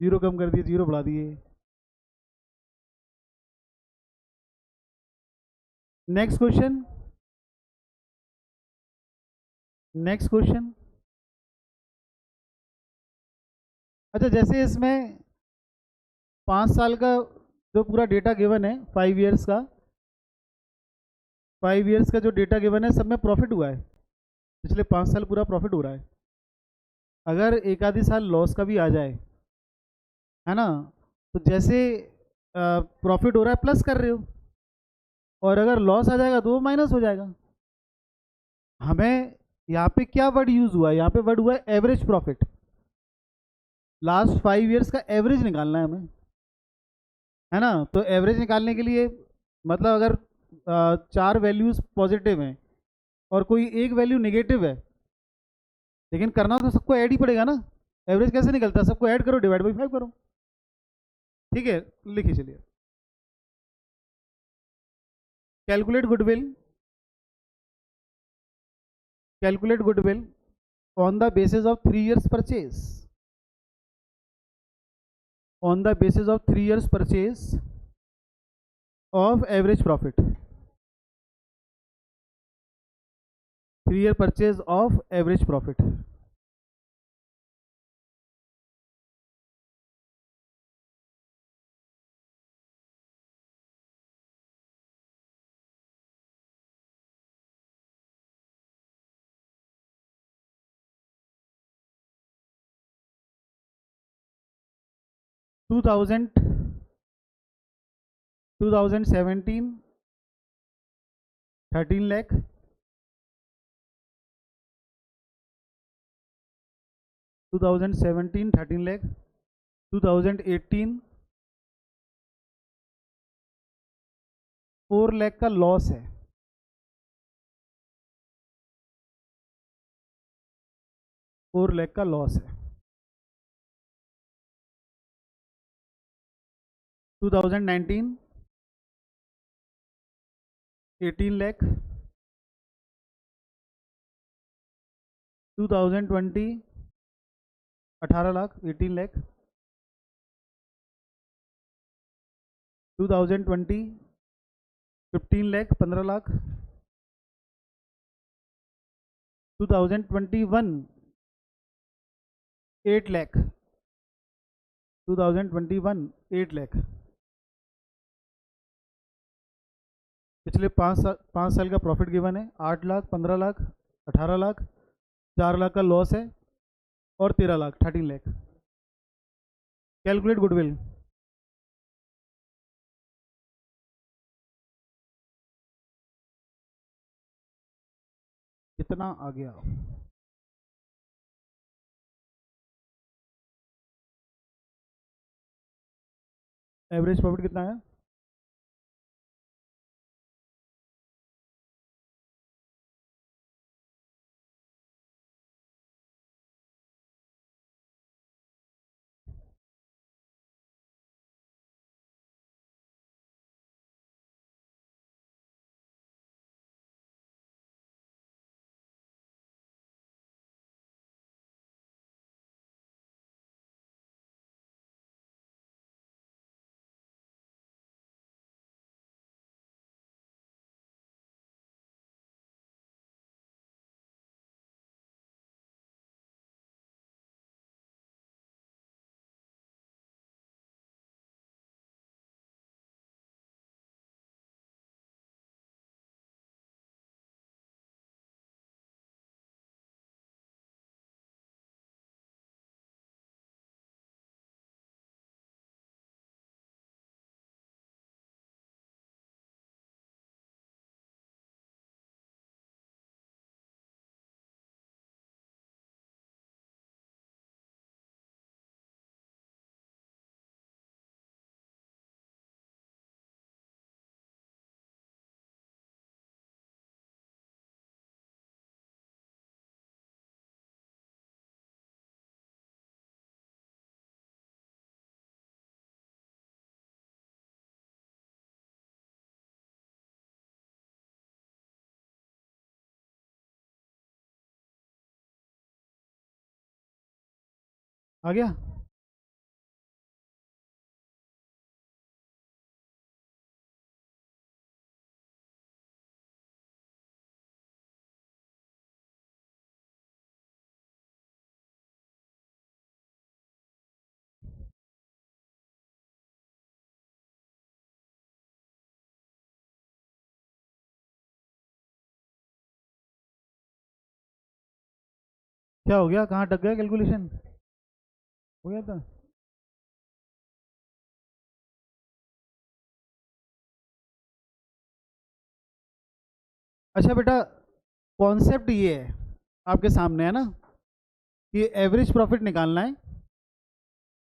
जीरो कम कर दिए, जीरो बढ़ा दिए। Next question. Next question. अच्छा, जैसे इसमें 5 साल का जो पूरा डेटा गिवन है, 5 ईयर्स का, 5 ईयर्स का जो डेटा गिवन है, सब में प्रॉफिट हुआ है। पिछले 5 साल पूरा प्रॉफिट हो रहा है। अगर एक आधी साल लॉस का भी आ जाए, है ना, तो जैसे प्रॉफिट हो रहा है प्लस कर रहे हो, और अगर लॉस आ जाएगा तो वो माइनस हो जाएगा। हमें यहाँ पे क्या वर्ड यूज हुआ है? यहाँ पे वर्ड हुआ है एवरेज प्रॉफिट। लास्ट 5 ईयर्स का एवरेज निकालना है हमें, है ना। तो एवरेज निकालने के लिए मतलब अगर चार वैल्यूज पॉजिटिव हैं और कोई एक वैल्यू नेगेटिव है, लेकिन करना तो सबको ऐड ही पड़ेगा ना। एवरेज कैसे निकलता है? सबको ऐड करो, डिवाइड बाई 5 करो। ठीक है, लिखिए चलिए। Calculate goodwill, calculate goodwill on the basis of 3 years purchase, on the basis of 3 years purchase of average profit, 3-year purchase of average profit। Two thousand 2017 13 lakh, 2017 13 lakh, 2018 4 lakh का loss है। 4 lakh का loss है। 2019 18 lakh, 2020 18 lakh 18 lakh, 2020 15 lakh 15 lakh, 2021 8 lakh, 2021 8 lakh। पिछले 5 साल का profit given है 8 लाख 15 लाख 18 लाख, 4 लाख का loss है और 13 लाख 13 लाख। Calculate goodwill. कितना आ गया? एवरेज प्रॉफिट कितना है? आ गया? क्या हो गया? कहाँ अटक गया? कैलकुलेशन हो गया था? अच्छा बेटा, कॉन्सेप्ट ये है आपके सामने है ना कि एवरेज प्रॉफिट निकालना है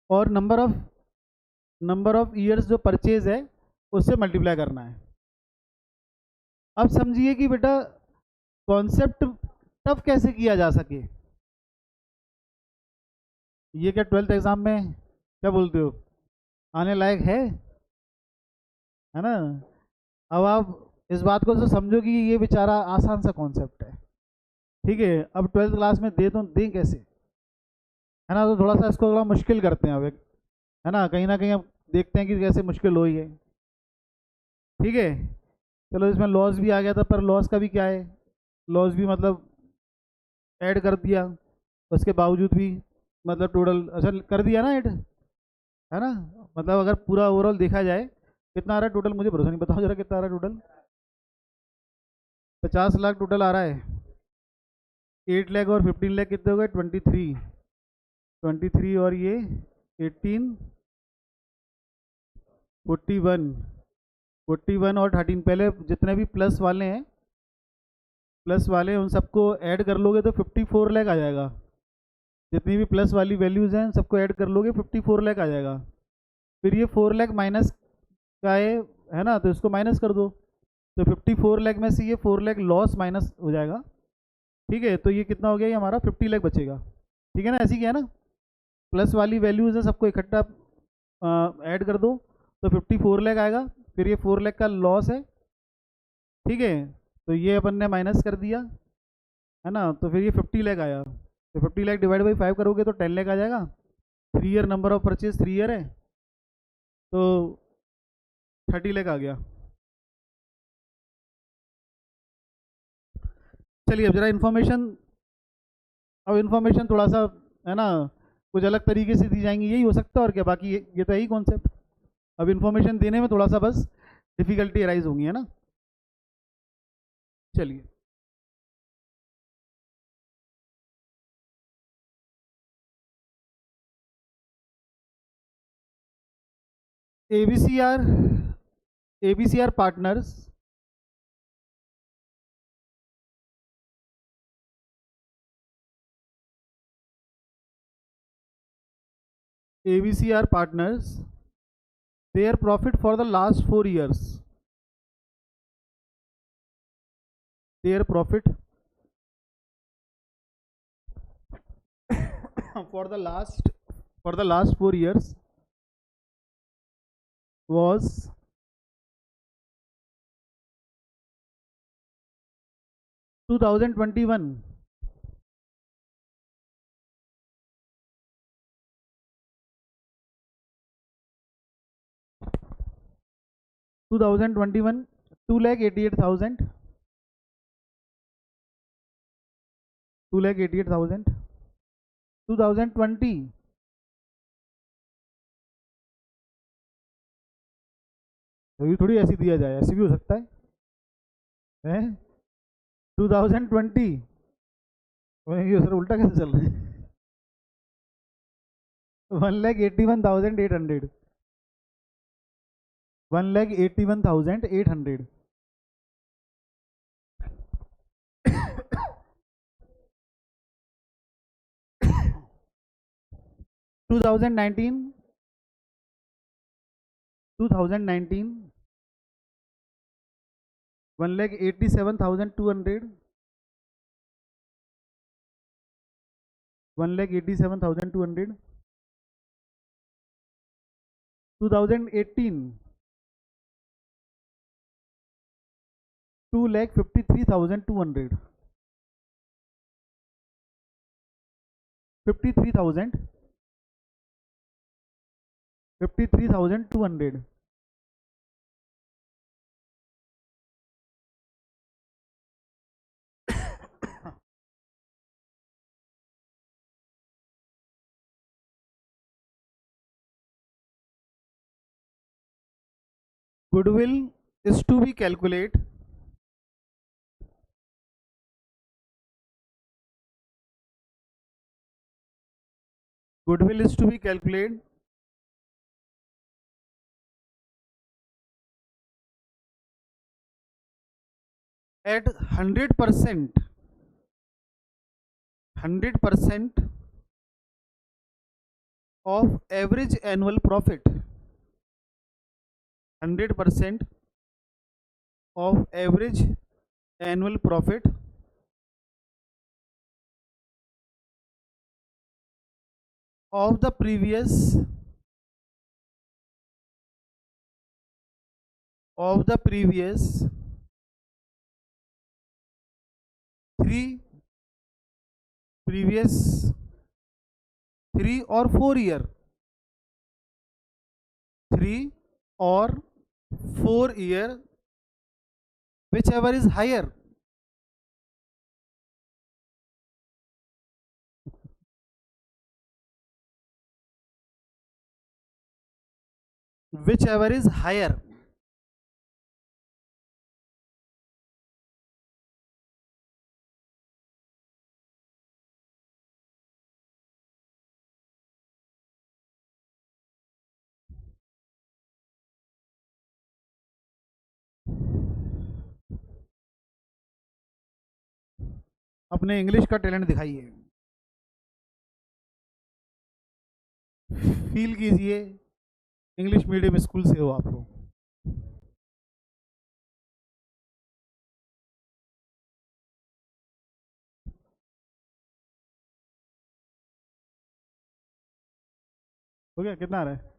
और नंबर ऑफ ईयर्स जो परचेज है उससे मल्टीप्लाई करना है। अब समझिए कि बेटा कॉन्सेप्ट टफ कैसे किया जा सके। ये क्या 12th एग्जाम में क्या बोलते हो आने लायक है ना। अब आप इस बात को तो समझो कि ये बेचारा आसान सा कॉन्सेप्ट है, ठीक है। अब 12th क्लास में दे तो दें कैसे, है ना। तो थोड़ा सा इसको थोड़ा मुश्किल करते हैं अब है ना कहीं अब देखते हैं कि कैसे मुश्किल हो ही है, ठीक है। चलो इसमें लॉस भी आ गया था, पर लॉस का भी क्या है, लॉस भी मतलब ऐड कर दिया, उसके बावजूद भी मतलब टोटल अच्छा कर दिया ना ऐड, है ना। मतलब अगर पूरा ओवरऑल देखा जाए कितना आ रहा है टोटल, मुझे भरोसा नहीं, बताओ जरा कितना आ रहा है टोटल। 50 लाख टोटल आ रहा है। 8 लाख और 15 लाख कितने हो गए, 23 और ये 18, 41 और 13। पहले जितने भी प्लस वाले उन सबको ऐड कर लोगे तो 54 लाख आ जाएगा। जितनी भी प्लस वाली वैल्यूज़ हैं सबको ऐड कर लोगे 54 लाख आ जाएगा। फिर ये 4 लाख माइनस का है ना, तो इसको माइनस कर दो, तो 54 लाख में से ये 4 लाख लॉस माइनस हो जाएगा, ठीक है। तो ये कितना हो गया, ये हमारा 50 लाख बचेगा, ठीक है ना। ऐसे ही किया ना, प्लस वाली वैल्यूज़ है सबको इकट्ठा ऐड कर दो तो 54 लाख आएगा। फिर ये 4 लाख का लॉस है, ठीक है, तो ये अपन ने माइनस कर दिया, है ना। तो फिर ये 50 लाख आया, तो 50 लाख डिवाइड बाई 5 करोगे तो 10 लाख आ जाएगा। 3 year number of purchase 3 year है, तो 30 लाख आ गया। चलिए अब जरा इन्फॉर्मेशन, अब इन्फॉर्मेशन थोड़ा सा है ना कुछ अलग तरीके से दी जाएंगी, यही हो सकता है और क्या, बाकी ये तो यही कॉन्सेप्ट। अब इन्फॉर्मेशन देने में थोड़ा सा बस डिफिकल्टी अराइज होंगी, है ना। चलिए एबीसीआर एबीसीआर partners ABCR partners, their profit for the last 4 years, their profit for the last 4 years was 2021 2,88,000, 2,88,000, 2020 अभी थोड़ी ऐसी दिया जाए, ऐसी भी हो सकता है 2020 सर उल्टा कैसे चल रहा है 1,81,800, 1,81,800, 2019 1,87,200, 1,87,200, 2018 2,53,200, 53,200, goodwill is to be calculate goodwill is to be calculated at 100% of average annual profit, 100% of average annual profit of the previous three previous 3 or 4 year, 3 or 4 year, whichever is higher. Whichever is higher. अपने English का talent दिखाइए, feel कीजिए English medium school से हो आप लोग। हो गया? कितना आ रहा है?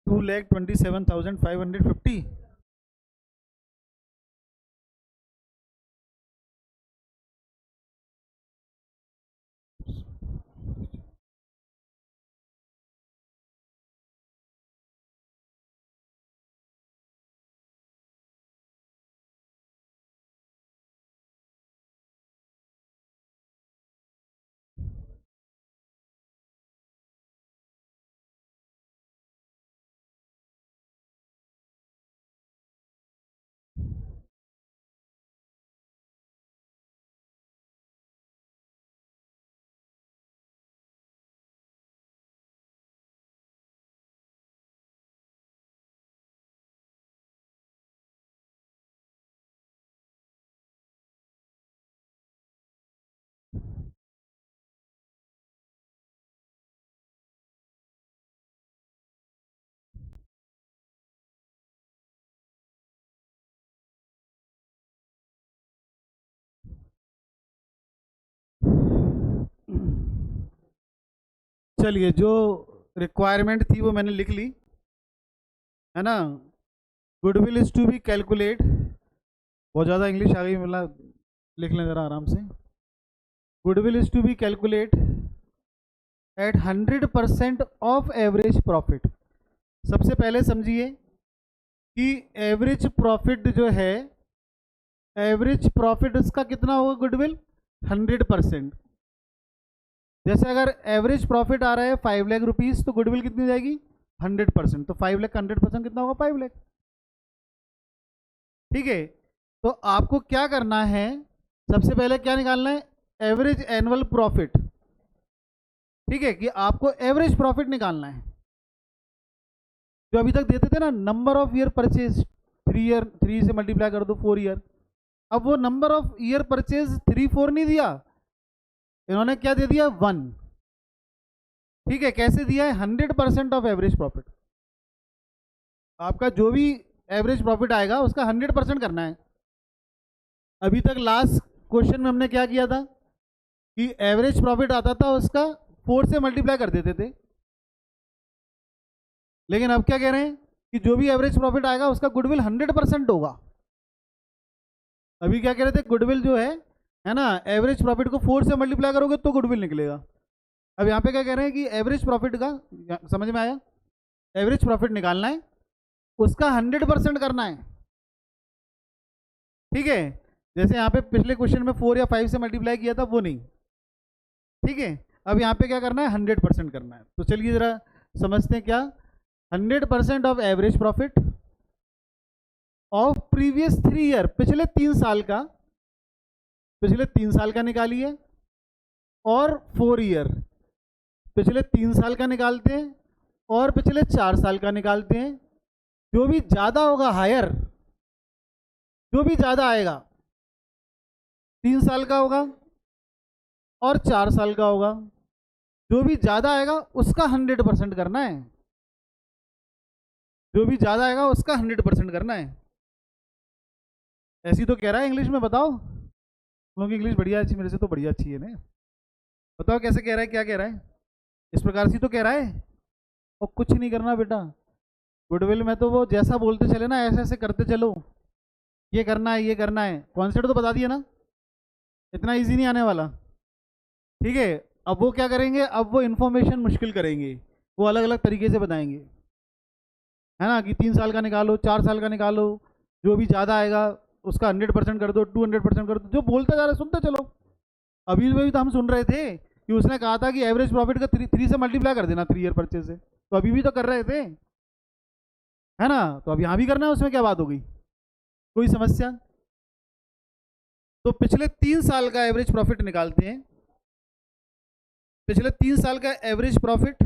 $2,27,550। चलिए, जो रिक्वायरमेंट थी वो मैंने लिख ली, है ना। Goodwill is to be calculate, बहुत ज़्यादा इंग्लिश आ गई, मतलब लिख लें ज़रा आराम से। Goodwill is to be calculate at 100% of average profit. सबसे पहले समझिए कि एवरेज प्रॉफिट जो है, एवरेज प्रॉफिट उसका कितना होगा गुडविल? 100%। जैसे अगर एवरेज प्रॉफिट आ रहा है 5 लाख रुपीज, तो गुडविल कितनी जाएगी? 100%। तो 5 लाख का 100% कितना होगा? 5 लाख। ठीक है, तो आपको क्या करना है, सबसे पहले क्या निकालना है? Average annual profit. ठीक है, कि आपको एवरेज प्रॉफिट निकालना है। जो अभी तक देते थे ना, नंबर ऑफ ईयर परचेज 3 से मल्टीप्लाई कर दो 4 ईयर। अब वो नंबर ऑफ ईयर परचेज 3 4 नहीं दिया, इन्होंने क्या दे दिया? 1। ठीक है, कैसे दिया है? 100% ऑफ एवरेज प्रॉफिट। आपका जो भी एवरेज प्रॉफिट आएगा उसका 100% करना है। अभी तक लास्ट क्वेश्चन में हमने क्या किया था कि एवरेज प्रॉफिट आता था उसका 4 से मल्टीप्लाई कर देते थे, लेकिन अब क्या कह रहे हैं कि जो भी एवरेज प्रॉफिट आएगा उसका गुडविल 100% होगा। अभी क्या कह रहे थे? गुडविल जो है ना, एवरेज प्रॉफिट को 4 से मल्टीप्लाई करोगे तो गुडविल निकलेगा। अब यहाँ पे क्या कह रहे हैं कि एवरेज प्रॉफिट का, समझ में आया? एवरेज प्रॉफिट निकालना है, उसका 100% करना है। ठीक है, जैसे यहाँ पे पिछले क्वेश्चन में 4 या 5 से मल्टीप्लाई किया था, वो नहीं। ठीक है, अब यहाँ पे क्या करना है? 100% करना है। तो चलिए जरा समझते हैं क्या। 100% of average profit of previous 3 year, पिछले 3 साल का, पिछले 3 साल का निकालिए, और 4 ईयर, पिछले 3 साल का निकालते हैं और पिछले 4 साल का निकालते हैं। जो भी ज्यादा होगा हायर, जो भी ज्यादा आएगा 3 साल का होगा और 4 साल का होगा, जो भी ज्यादा आएगा उसका 100% करना है। जो भी ज्यादा आएगा उसका 100% करना है। ऐसी तो कह रहा है इंग्लिश में, बताओ। तुम लोग की इंग्लिश बढ़िया अच्छी, मेरे से तो बढ़िया अच्छी है ना। बताओ कैसे कह रहा है, क्या कह रहा है? इस प्रकार से तो कह रहा है। और कुछ नहीं करना बेटा, गुडविल में तो वो जैसा बोलते चले ना, ऐसे ऐसे करते चलो। ये करना है, ये करना है, कॉन्सेप्ट तो बता दिया ना, इतना इजी नहीं आने वाला। ठीक है, अब वो क्या करेंगे? अब वो इन्फॉर्मेशन मुश्किल करेंगे, वो अलग अलग तरीके से बताएंगे, है ना, कि 3 साल का निकालो, 4 साल का निकालो, जो भी ज़्यादा आएगा उसका 100% कर दो, 200% कर दो, जो बोलते जा रहे सुनते चलो। अभी भी तो हम सुन रहे थे कि उसने कहा था कि एवरेज प्रॉफिट का 3 से मल्टीप्लाई कर देना 3 ईयर परचेज से, तो अभी भी तो कर रहे थे, है ना। तो अब यहाँ भी करना है, उसमें क्या बात हो गई? कोई समस्या? तो पिछले 3 साल का एवरेज प्रॉफिट निकालते हैं। पिछले 3 साल का एवरेज प्रॉफिट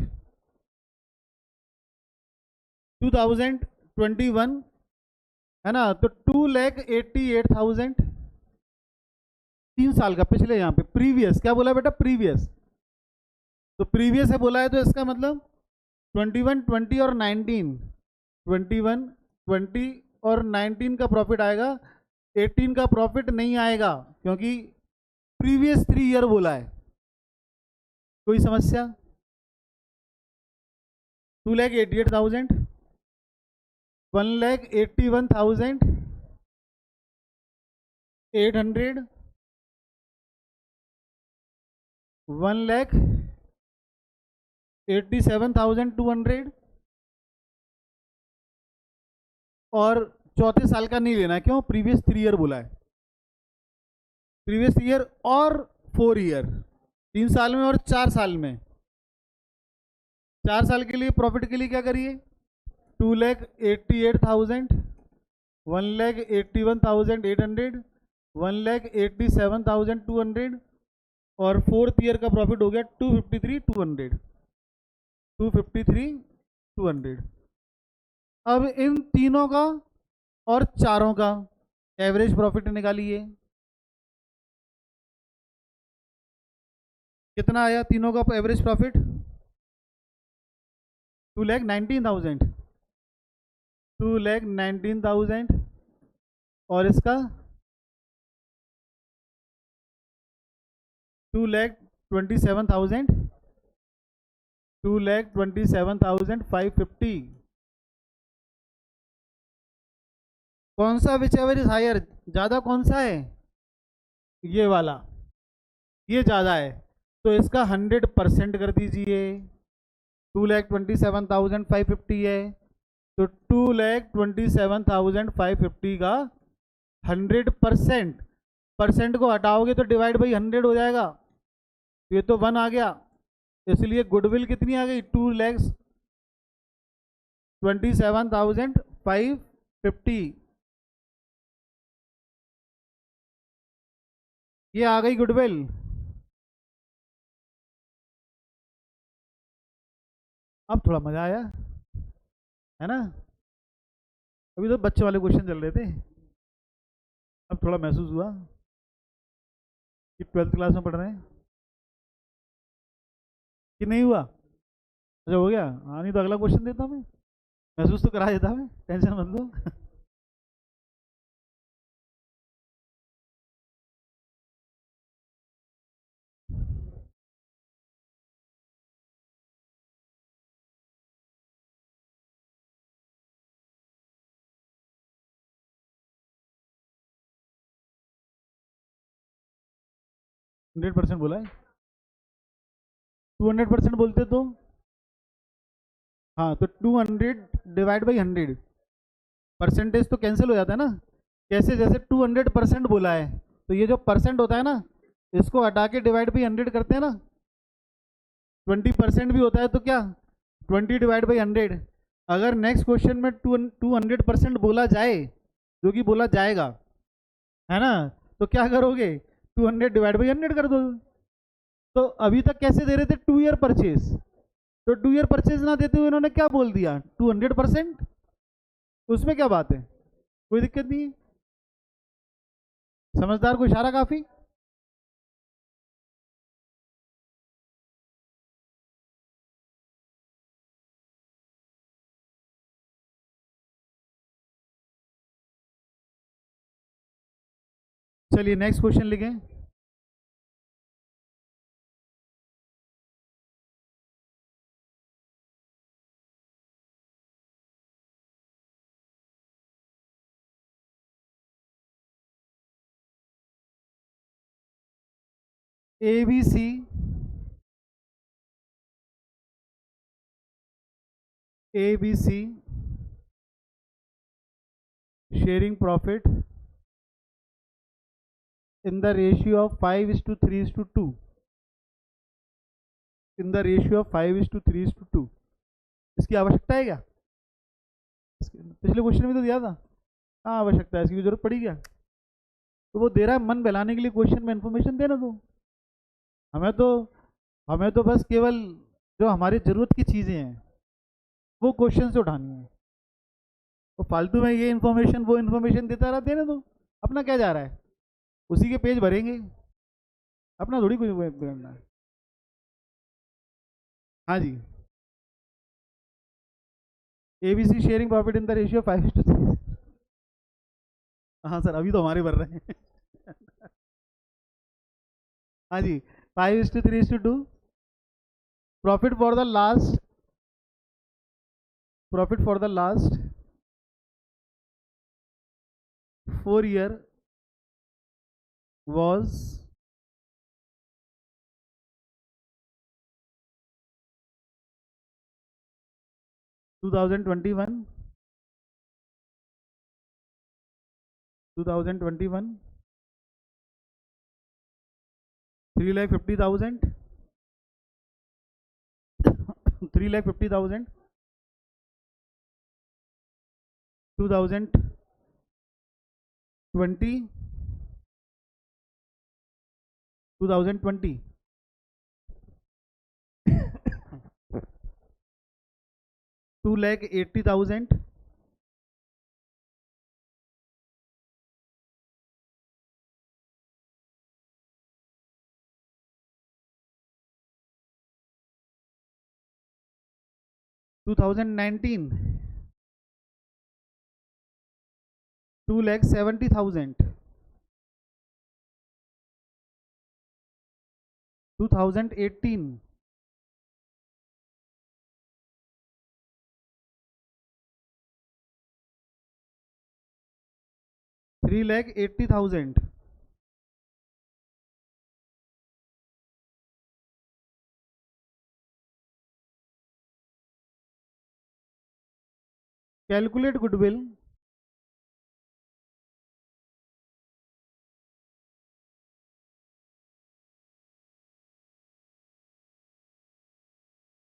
2021, है ना, तो 2,88,000 3 साल का पिछले, यहाँ पे प्रीवियस क्या बोला बेटा? प्रीवियस। तो प्रीवियस है बोला है, तो इसका मतलब 21, 20 और 19, 21, 20 और 19 का प्रॉफिट आएगा, 18 का प्रॉफिट नहीं आएगा, क्योंकि प्रीवियस 3 ईयर बोला है। कोई समस्या? 2,88,000, 1,81,800, 1,87,200, और चौथे साल का नहीं लेना है, क्यों? प्रीवियस 3 ईयर बोला है। प्रीवियस ईयर और 4 ईयर, 3 साल में और 4 साल में। 4 साल के लिए प्रॉफिट के लिए क्या करिए? 2,88,000, 1,81,800, 1,87,200, और 4th ईयर का प्रॉफिट हो गया 253,200, 253,200। अब इन तीनों का और चारों का एवरेज प्रॉफिट निकालिए। कितना आया तीनों का एवरेज प्रॉफिट? 2,19,000, 2,19,000, और इसका 2,27,000, 2,27,550। कौन सा विच एवर इज हायर? ज़्यादा कौन सा है? ये वाला, ये ज़्यादा है। तो इसका 100% कर दीजिए। 2,27,550 है, तो 2,27,550 का 100%, परसेंट को हटाओगे तो डिवाइड बाई 100 हो जाएगा। ये तो 1 आ गया, इसलिए गुडविल कितनी आ गई? 2,27,550। ये आ गई गुडविल। अब थोड़ा मजा आया, है ना? अभी तो बच्चे वाले क्वेश्चन चल रहे थे, अब थोड़ा महसूस हुआ कि 12th क्लास में पढ़ रहे हैं कि नहीं हुआ। अच्छा हो गया, हाँ नहीं तो अगला क्वेश्चन देता मैं, महसूस तो करा देता मैं, टेंशन मत लो। 100% बोला है, 200% बोलते तो, हाँ तो 200 डिवाइड बाई 100, परसेंटेज तो कैंसिल हो जाता है ना। कैसे? जैसे 200% बोला है, तो ये जो परसेंट होता है ना, इसको हटा के डिवाइड बाई 100 करते हैं ना। 20% भी होता है तो क्या, 20 डिवाइड बाई 100। अगर नेक्स्ट क्वेश्चन में 200% बोला जाए, जो कि बोला जाएगा, है ना, तो क्या करोगे? 200 डिवाइड बाई 100 कर दो। तो अभी तक कैसे दे रहे थे? 2 ईयर परचेज, तो 2 ईयर परचेज ना देते हुए इन्होंने क्या बोल दिया? 200%। उसमें क्या बात है, कोई दिक्कत नहीं है, समझदार को इशारा काफी। चलिए नेक्स्ट क्वेश्चन लिखें। ABC sharing profit in the ratio of 5:3:2, in the ratio of 5:3:2। इसकी आवश्यकता है क्या? पिछले क्वेश्चन में तो दिया था। हाँ आवश्यकता है, इसकी जरूरत पड़ी क्या? तो वो दे रहा है मन बहलाने के लिए, क्वेश्चन में इंफॉर्मेशन देना। तो हमें तो हमें तो बस केवल जो हमारी जरूरत की चीज़ें हैं वो क्वेश्चन से उठानी है। तो फालतू में ये इन्फॉर्मेशन वो इन्फॉर्मेशन देता रहा, देने दो, अपना क्या जा रहा है, उसी के पेज भरेंगे, अपना थोड़ी कोई करना है। हाँ जी, ABC sharing profit in the ratio 5:3। हाँ सर अभी तो हमारे भर रहे हैं। हाँ जी, 5:3:2। Profit for the last, profit for the last 4 year was 2021, 3,50,000, 3,50,000, 2020, 2020, 2,80,000, 2019, 2,70,000, 2018, 3,80,000, calculate goodwill,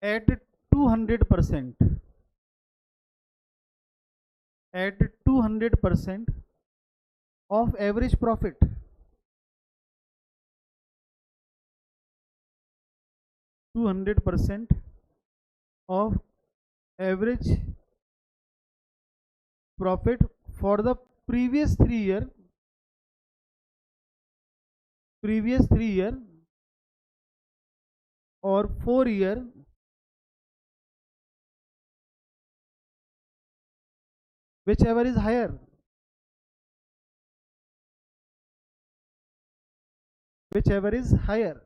at 200%, at 200% of average profit, 200% of average profit for the previous 3 year or 4 year, whichever is higher, whichever is higher.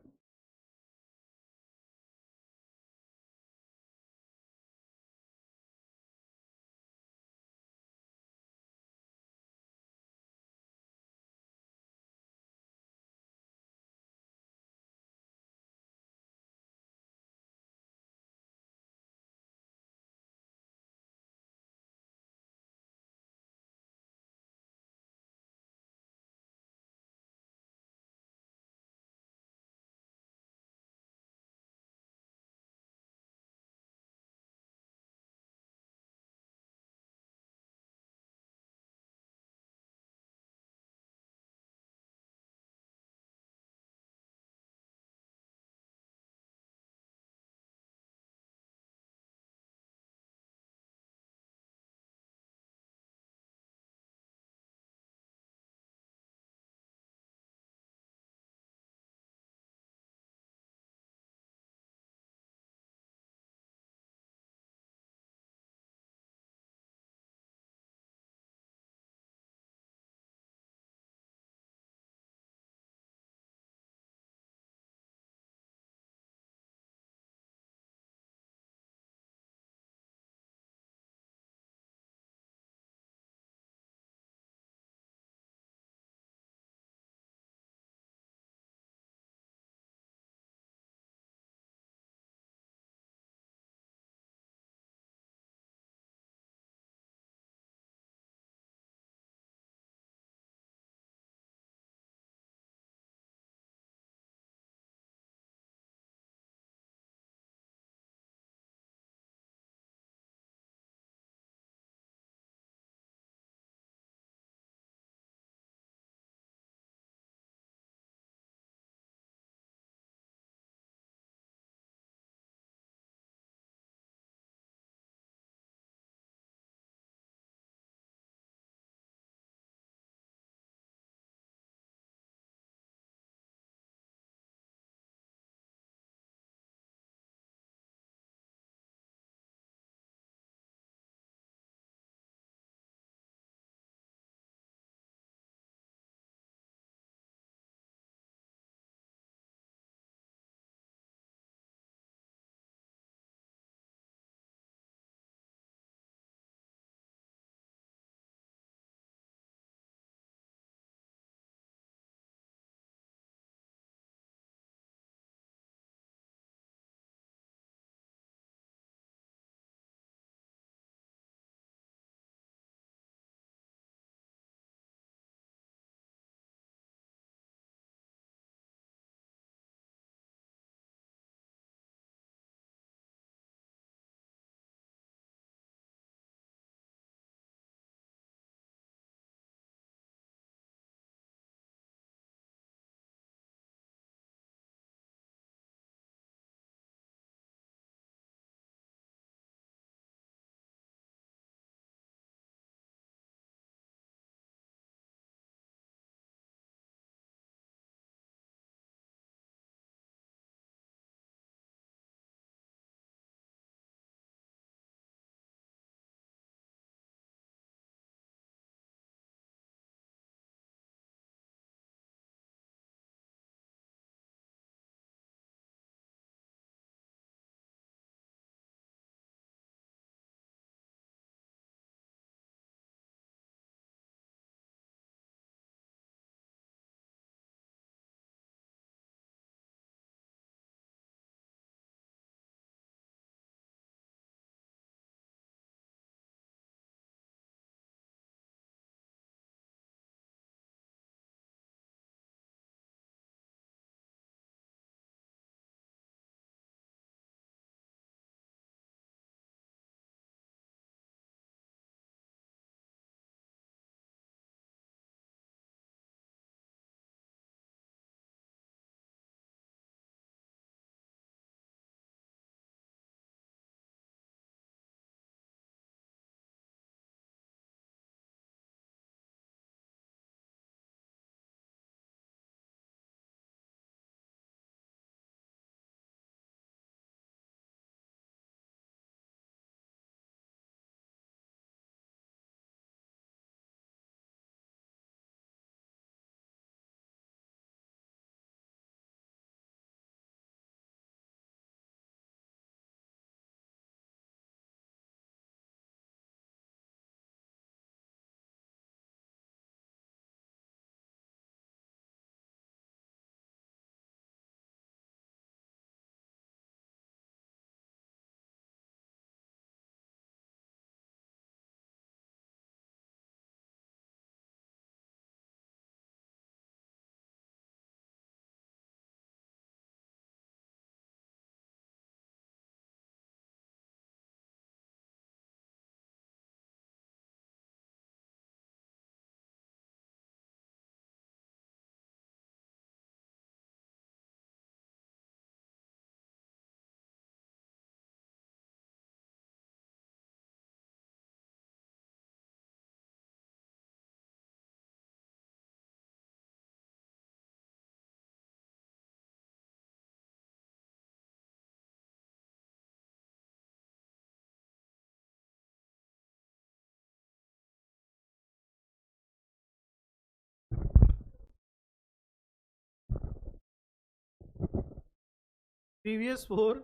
previous 4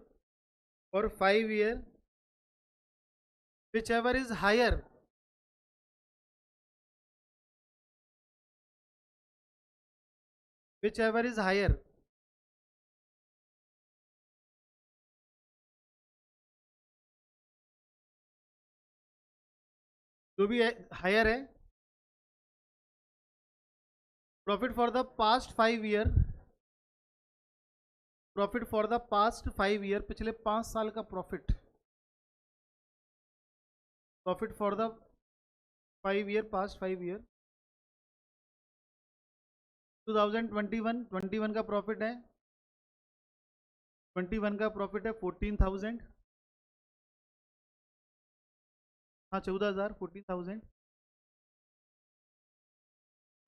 or 5 year, whichever is higher, whichever is higher, जो भी higher है, profit for the past 5 year, profit for the past 5 year, पिछले 5 साल का profit, profit for the 5 year, past 5 year, 2021 का profit है, 21 का profit है 14,000, हाँ 14,000, 14,000,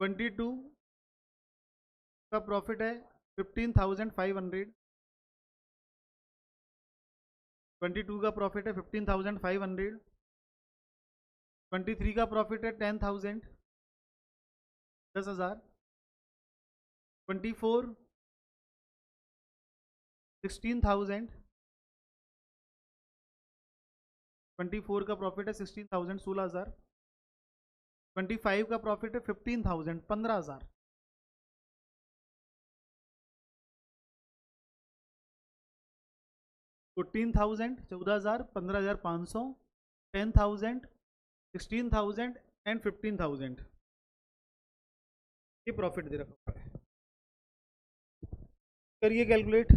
22 का प्रॉफिट है 15,500, 22 का प्रॉफिट है 15,500, 23 का प्रॉफिट है 10,000, 10,000, 24 16,000, 24 का प्रॉफिट है 16,000, 16,000, 25 का प्रॉफिट है 15,000, 15,000, 14,000, 14,000, 15,500, 10,000, 16,000 एंड 15,000, ये प्रॉफिट दे रखा है। करिए कैलकुलेट।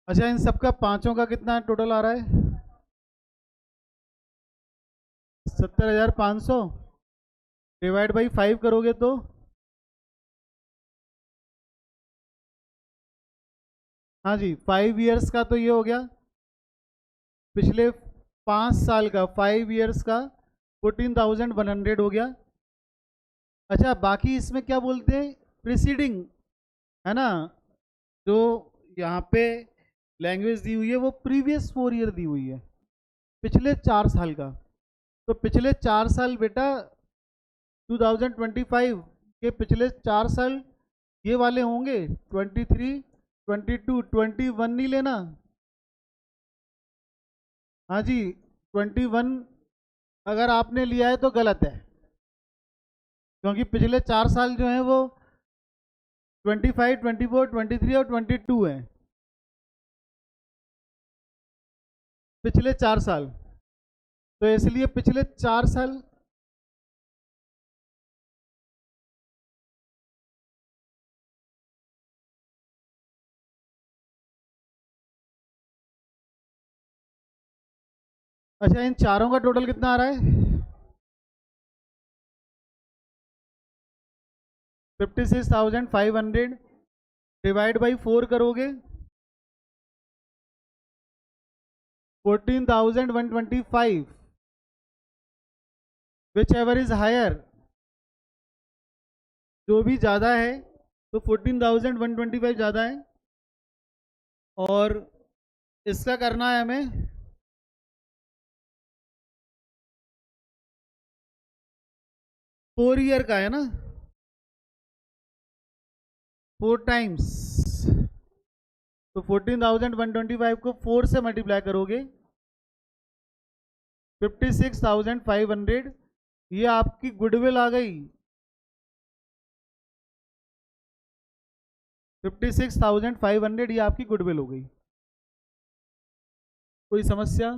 अच्छा, इन सबका पांचों का कितना टोटल आ रहा है? 70,500 डिवाइड बाई 5 करोगे तो हाँ जी, 5 ईयर्स का तो ये हो गया, पिछले 5 साल का 5 ईयर्स का 14,100 हो गया। अच्छा, बाकी इसमें क्या बोलते हैं, प्रीसीडिंग, है ना, जो यहाँ पे लैंग्वेज दी हुई है वो प्रीवियस 4 ईयर दी हुई है, पिछले 4 साल का। तो पिछले 4 साल बेटा 2025 के पिछले 4 साल ये वाले होंगे, 23, 22, 21 नहीं लेना। हाँ जी, 21 अगर आपने लिया है तो गलत है, क्योंकि पिछले 4 साल जो हैं वो 25, 24, 23 और 22 हैं, पिछले 4 साल। तो इसलिए पिछले 4 साल, अच्छा इन चारों का टोटल कितना आ रहा है? 56,500 डिवाइड बाई 4 करोगे 14,125, विच एवर इज हायर, जो भी ज़्यादा है तो 14,125 ज़्यादा है। और इसका करना है हमें 4 ईयर का, है ना, 4 टाइम्स। तो 14,125 को 4 से मल्टीप्लाई करोगे 56,500, ये आपकी गुडविल आ गई, 56,500 ये आपकी गुडविल हो गई। कोई समस्या?